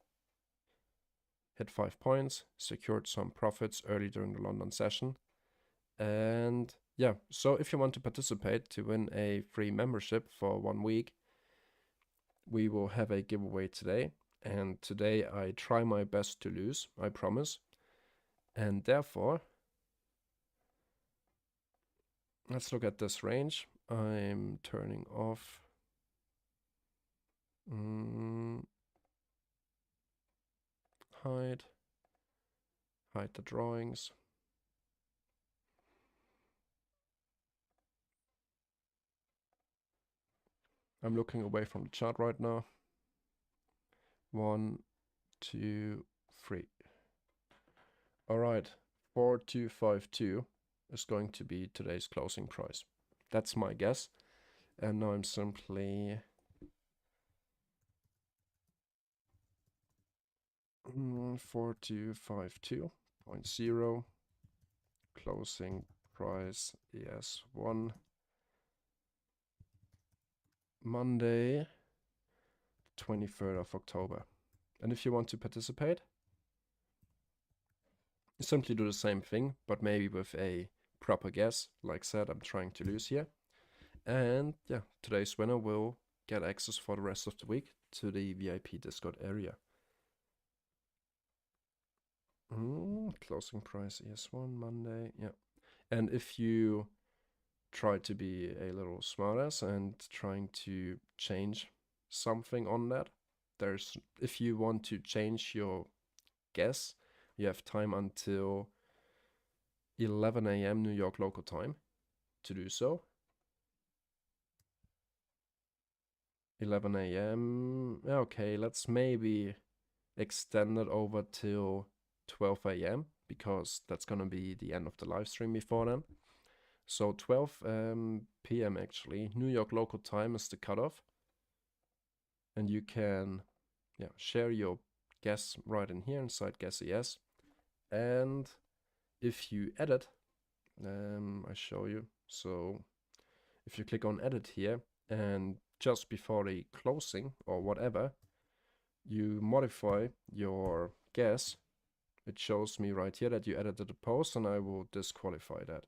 Hit 5 points, secured some profits early during the London session. And yeah, so if you want to participate to win a free membership for 1 week, we will have a giveaway today. And today I try my best to lose, I promise. And therefore, let's look at this range. I'm turning off hide the drawings. I'm looking away from the chart right now. 1, 2, 3. All right, 4252 is going to be today's closing price. That's my guess. And now I'm simply 4252.0 closing price ES1 Monday 23rd of October. And if you want to participate, you simply do the same thing, but maybe with a proper guess. Like said, I'm trying to lose here. And yeah, today's winner will get access for the rest of the week to the VIP Discord area. Closing price ES1 Monday, yeah. And if you try to be a little smartass and trying to change something on that, if you want to change your guess, you have time until 11 a.m. New York local time to do so. 11 a.m. Okay, let's maybe extend it over till 12 a.m. because that's gonna be the end of the live stream before then. So 12 p.m. actually, New York local time is the cutoff. And you can share your guess right in here inside Guess ES. And if you edit, I show you. So if you click on edit here and just before the closing or whatever, you modify your guess, it shows me right here that you edited the post, and I will disqualify that.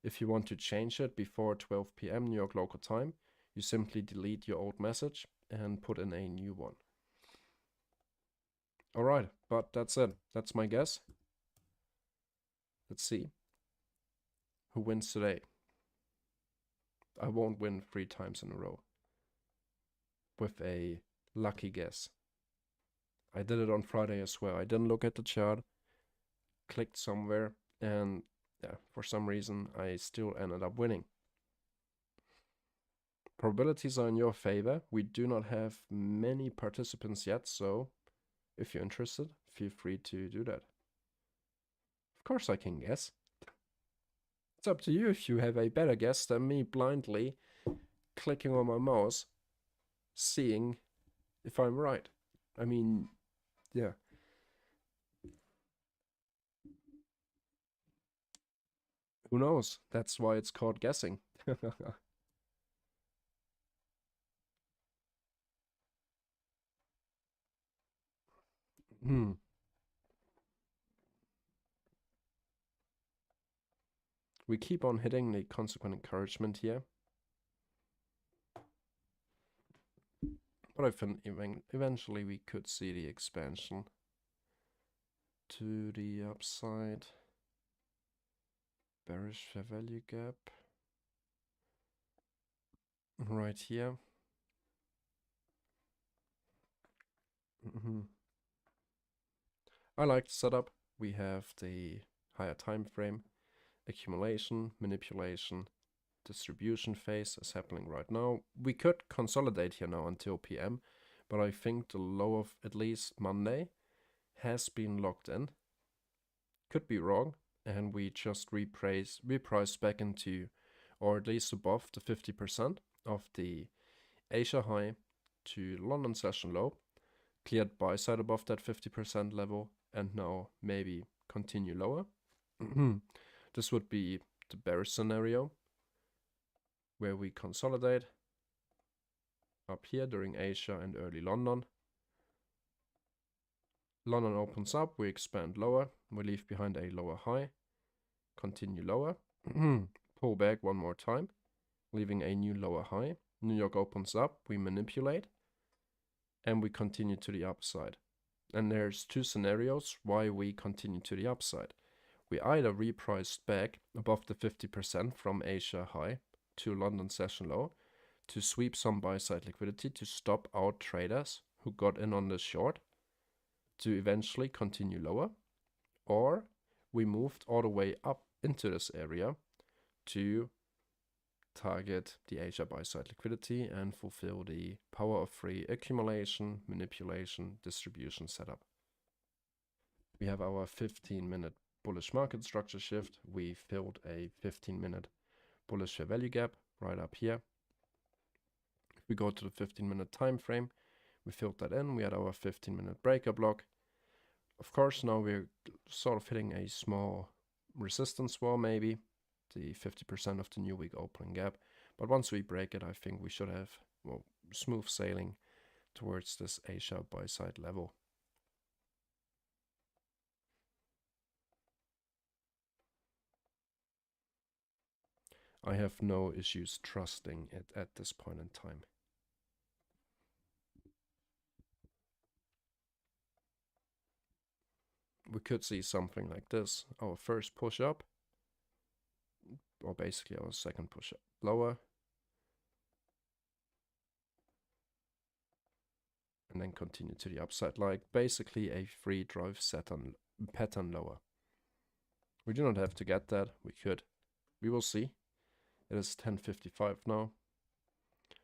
If you want to change it before 12 p.m. New York local time, you simply delete your old message and put in a new one. All right, but that's it. That's my guess. Let's see who wins today. I won't win 3 times in a row with a lucky guess. I did it on Friday as well. I didn't look at the chart, clicked somewhere, and yeah, for some reason I still ended up winning. Probabilities are in your favor. We do not have many participants yet, so if you're interested, feel free to do that. Of course I can guess. It's up to you if you have a better guess than me blindly clicking on my mouse, seeing if I'm right. I mean, yeah. Who knows? That's why it's called guessing. Hmm. We keep on hitting the consequent encouragement here. But I think eventually we could see the expansion to the upside. Bearish fair value gap. Right here. I like the setup. We have the higher time frame, accumulation, manipulation, distribution phase is happening right now. We could consolidate here now until PM, but I think the low of at least Monday has been locked in. Could be wrong, and we just reprice back into, or at least above the 50% of the Asia high to London session low, cleared buy side above that 50% level, and now maybe continue lower. This would be the bearish scenario, where we consolidate up here during Asia and early London. London opens up, we expand lower, we leave behind a lower high, continue lower, pull back one more time, leaving a new lower high. New York opens up, we manipulate, and we continue to the upside. And there's two scenarios why we continue to the upside. We either repriced back above the 50% from Asia high to London session low to sweep some buy-side liquidity to stop out traders who got in on the short to eventually continue lower, or we moved all the way up into this area to target the Asia buy-side liquidity and fulfill the power of free accumulation, manipulation, distribution setup. We have our 15-minute bullish market structure shift. We filled a 15-minute bullish fair value gap right up here. If we go to the 15-minute time frame, we filled that in. We had our 15-minute breaker block. Of course, now we're sort of hitting a small resistance wall, maybe the 50% of the new week opening gap. But once we break it, I think we should have, well, smooth sailing towards this Asia buy side level. I have no issues trusting it at this point in time. We could see something like this. Our first push up, or basically our second push up lower, and then continue to the upside, like basically a free drive pattern lower. We do not have to get that. We could. We will see. It is 10:55 now.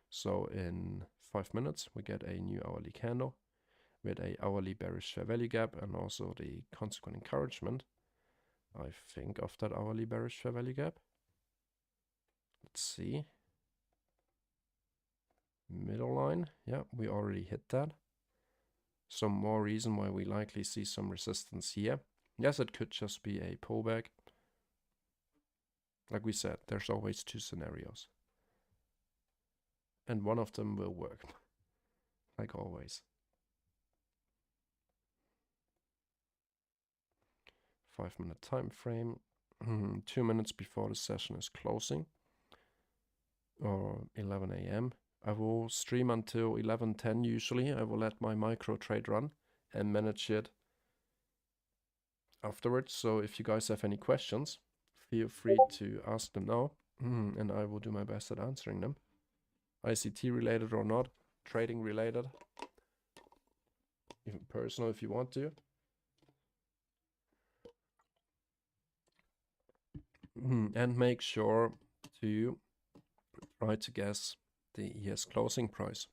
So in 5 minutes, we get a new hourly candle with a hourly bearish fair value gap and also the consequent encouragement, I think, of that hourly bearish fair value gap. Let's see. Middle line. Yeah, we already hit that. Some more reason why we likely see some resistance here. Yes, it could just be a pullback. Like we said, there's always two scenarios. And one of them will work, like always. 5-minute time frame, 2 minutes before the session is closing, or 11 a.m. I will stream until 11:10 usually. I will let my micro trade run and manage it afterwards. So if you guys have any questions, feel free to ask them now, and I will do my best at answering them. ICT related or not, trading related, even personal if you want to. And make sure to try to guess the ES closing price.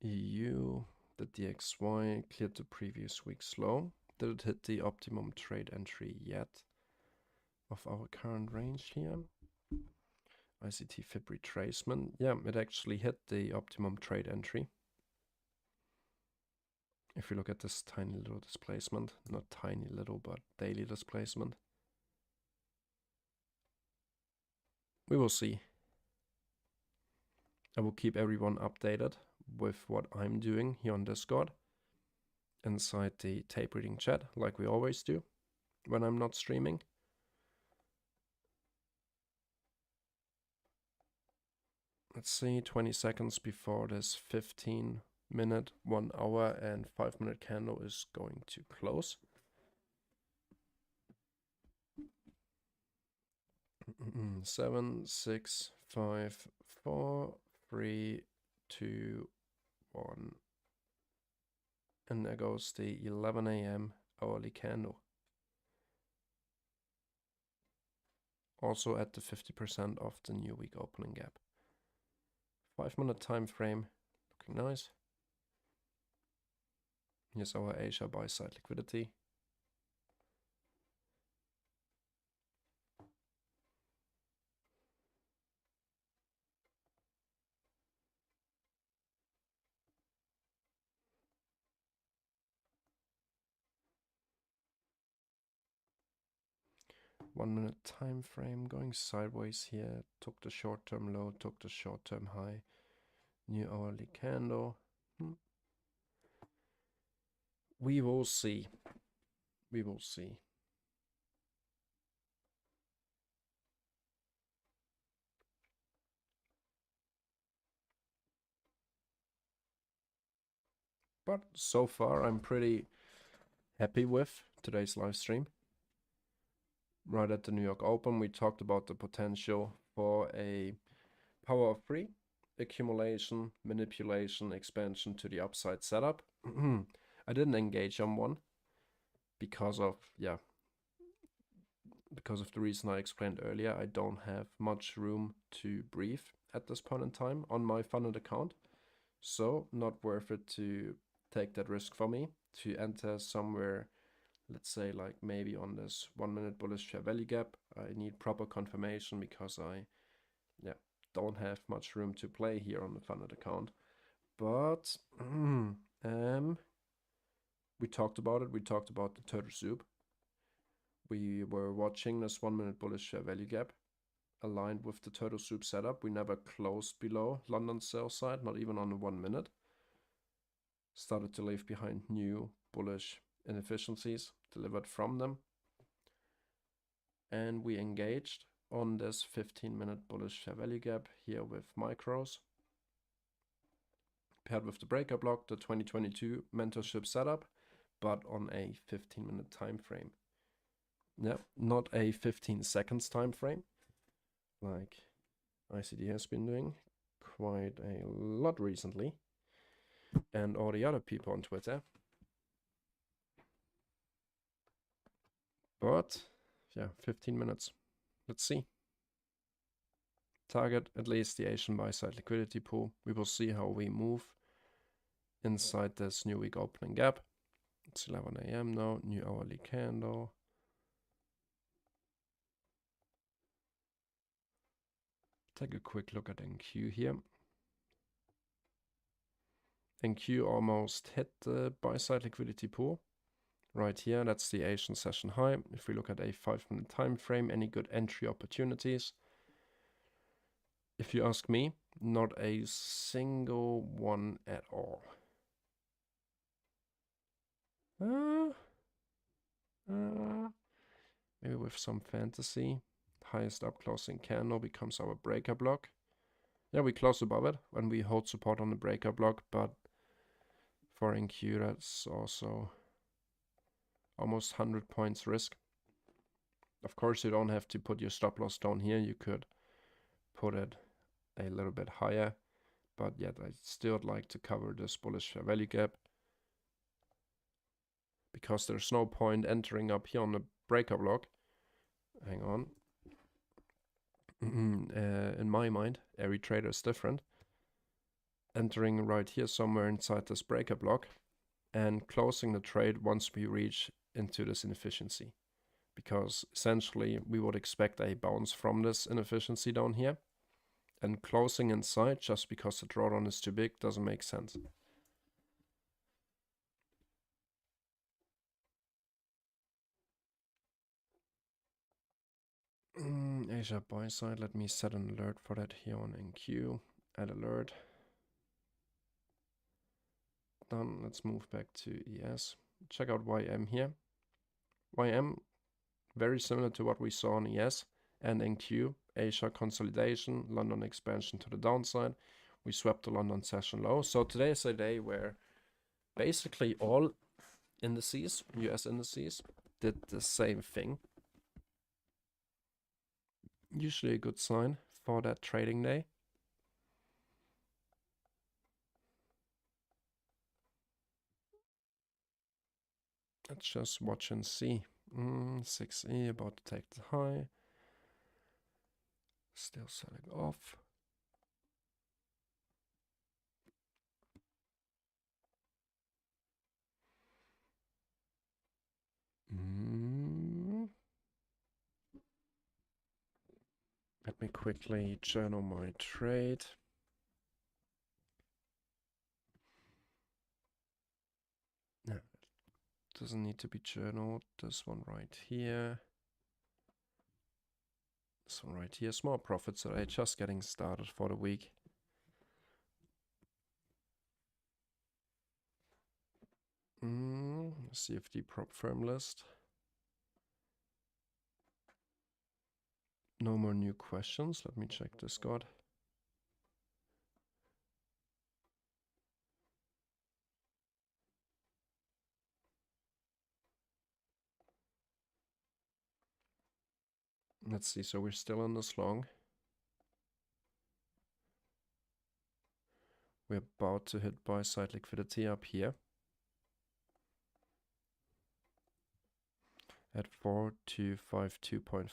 EU, the DXY cleared the previous week's low. Did it hit the optimum trade entry yet of our current range here? ICT fib retracement. Yeah, it actually hit the optimum trade entry. If we look at this tiny little displacement, not tiny little, but daily displacement, we will see. I will keep everyone updated with what I'm doing here on Discord inside the tape reading chat, like we always do when I'm not streaming. Let's see, 20 seconds before this 15-minute, 1 hour and 5-minute candle is going to close. 7, 6, 5, 4, 3, 2, 1. And there goes the 11 a.m. hourly candle. Also at the 50% of the new week opening gap. 5-minute time frame, looking nice. Here's our Asia buy side liquidity. One-minute time frame going sideways here. Took the short-term low, took the short-term high. New hourly candle. We will see. We will see. But so far, I'm pretty happy with today's live stream. Right at the New York Open, we talked about the potential for a power of 3 accumulation, manipulation, expansion to the upside setup. I didn't engage on one because of the reason I explained earlier. I don't have much room to breathe at this point in time on my funded account, so not worth it to take that risk for me to enter somewhere. Let's say like maybe on this 1-minute bullish fair value gap. I need proper confirmation because I don't have much room to play here on the funded account. But we talked about it. We talked about the turtle soup. We were watching this 1-minute bullish fair value gap aligned with the turtle soup setup. We never closed below London's sell side, not even on the 1 minute. Started to leave behind new bullish inefficiencies delivered from them. And we engaged on this 15-minute bullish fair value gap here with micros. Paired with the breaker block, the 2022 mentorship setup, but on a 15-minute time frame. Yeah, not a 15 seconds time frame like ICT has been doing quite a lot recently, and all the other people on Twitter. But yeah, 15 minutes. Let's see. Target at least the Asian buy side liquidity pool. We will see how we move inside this new week opening gap. It's 11 a.m. now, new hourly candle. Take a quick look at NQ here. NQ almost hit the buy side liquidity pool. Right here, that's the Asian session high. If we look at a 5-minute time frame, any good entry opportunities? If you ask me, not a single one at all. Maybe with some fantasy. Highest up closing candle becomes our breaker block. Yeah, we close above it when we hold support on the breaker block, but for NQ, that's also almost 100 points risk. Of course, you don't have to put your stop loss down here. You could put it a little bit higher, but yet I still would like to cover this bullish fair value gap because there's no point entering up here on the breaker block. Hang on. In my mind, every trader is different. Entering right here somewhere inside this breaker block and closing the trade once we reach into this inefficiency, because essentially we would expect a bounce from this inefficiency down here, and closing inside just because the drawdown is too big doesn't make sense. Asia buy side, let me set an alert for that here on NQ. Add alert. Done. Let's move back to ES. Check out YM here. YM, very similar to what we saw on ES and NQ. Asia consolidation, London expansion to the downside. We swept the London session low. So today is a day where basically all indices, US indices, did the same thing. Usually a good sign for that trading day. Let's just watch and see. 6E about to take the high. Still selling off. Let me quickly journal my trade. No, doesn't need to be journaled. This one right here. This one right here. Small profits today, just getting started for the week. CFD prop firm list. No more new questions. Let me check Discord. Let's see, so we're still on this long. We're about to hit buy side liquidity up here at 4252.5.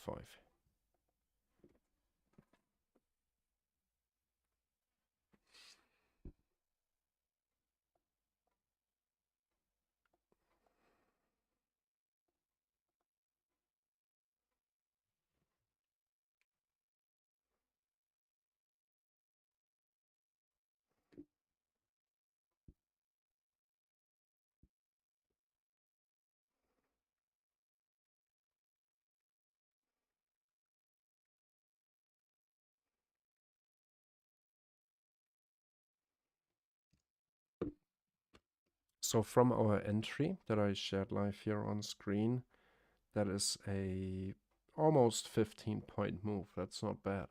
So from our entry that I shared live here on screen, that is a almost 15-point move. That's not bad.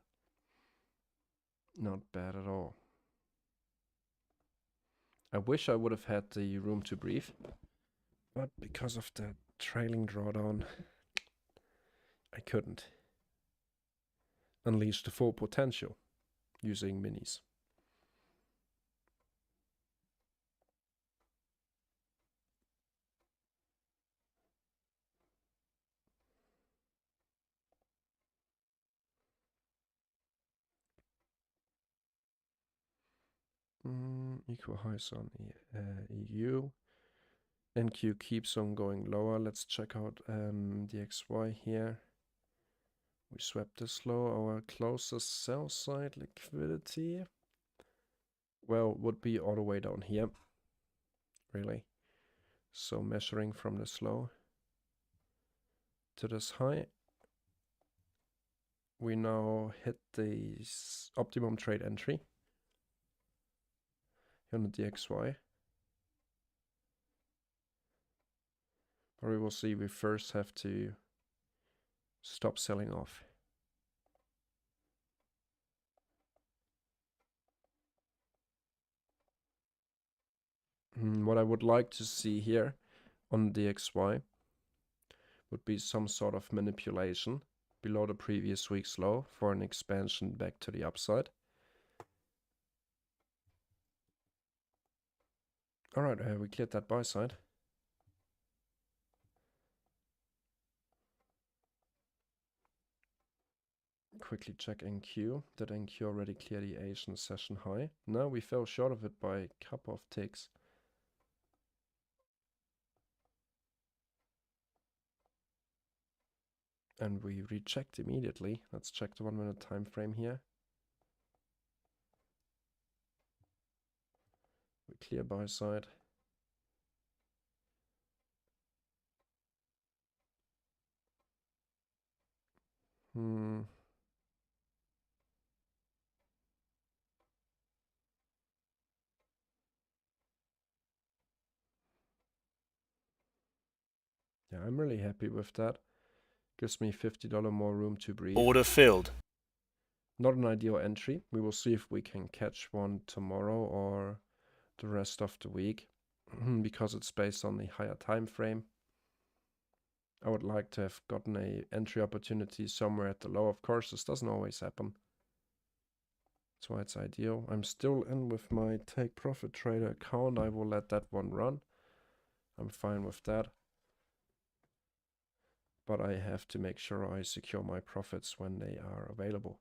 Not bad at all. I wish I would have had the room to breathe, but because of the trailing drawdown, I couldn't unleash the full potential using minis. Equal highs on EU. NQ keeps on going lower. Let's check out the XY here. We swept this low. Our closest sell side liquidity, well, would be all the way down here, really. So measuring from this low to this high, we now hit the optimum trade entry on the DXY. But we will see, we first have to stop selling off. What I would like to see here on the DXY would be some sort of manipulation below the previous week's low for an expansion back to the upside. All right, we cleared that buy side. Quickly check NQ. Did NQ already clear the Asian session high? No, we fell short of it by a couple of ticks. And we rechecked immediately. Let's check the 1 minute time frame here. We clear buy side. Yeah, I'm really happy with that. Gives me $50 more room to breathe. Order filled. Not an ideal entry. We will see if we can catch one tomorrow or the rest of the week because it's based on the higher time frame. I would like to have gotten a entry opportunity somewhere at the low. Of course, this doesn't always happen. That's why it's ideal. I'm still in with my Take Profit Trader account. I will let that one run. I'm fine with that. But I have to make sure I secure my profits when they are available.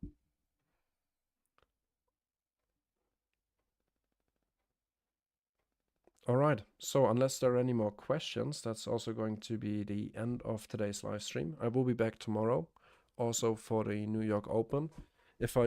All right, so unless there are any more questions, that's also going to be the end of today's live stream. I will be back tomorrow, also for the New York Open. If I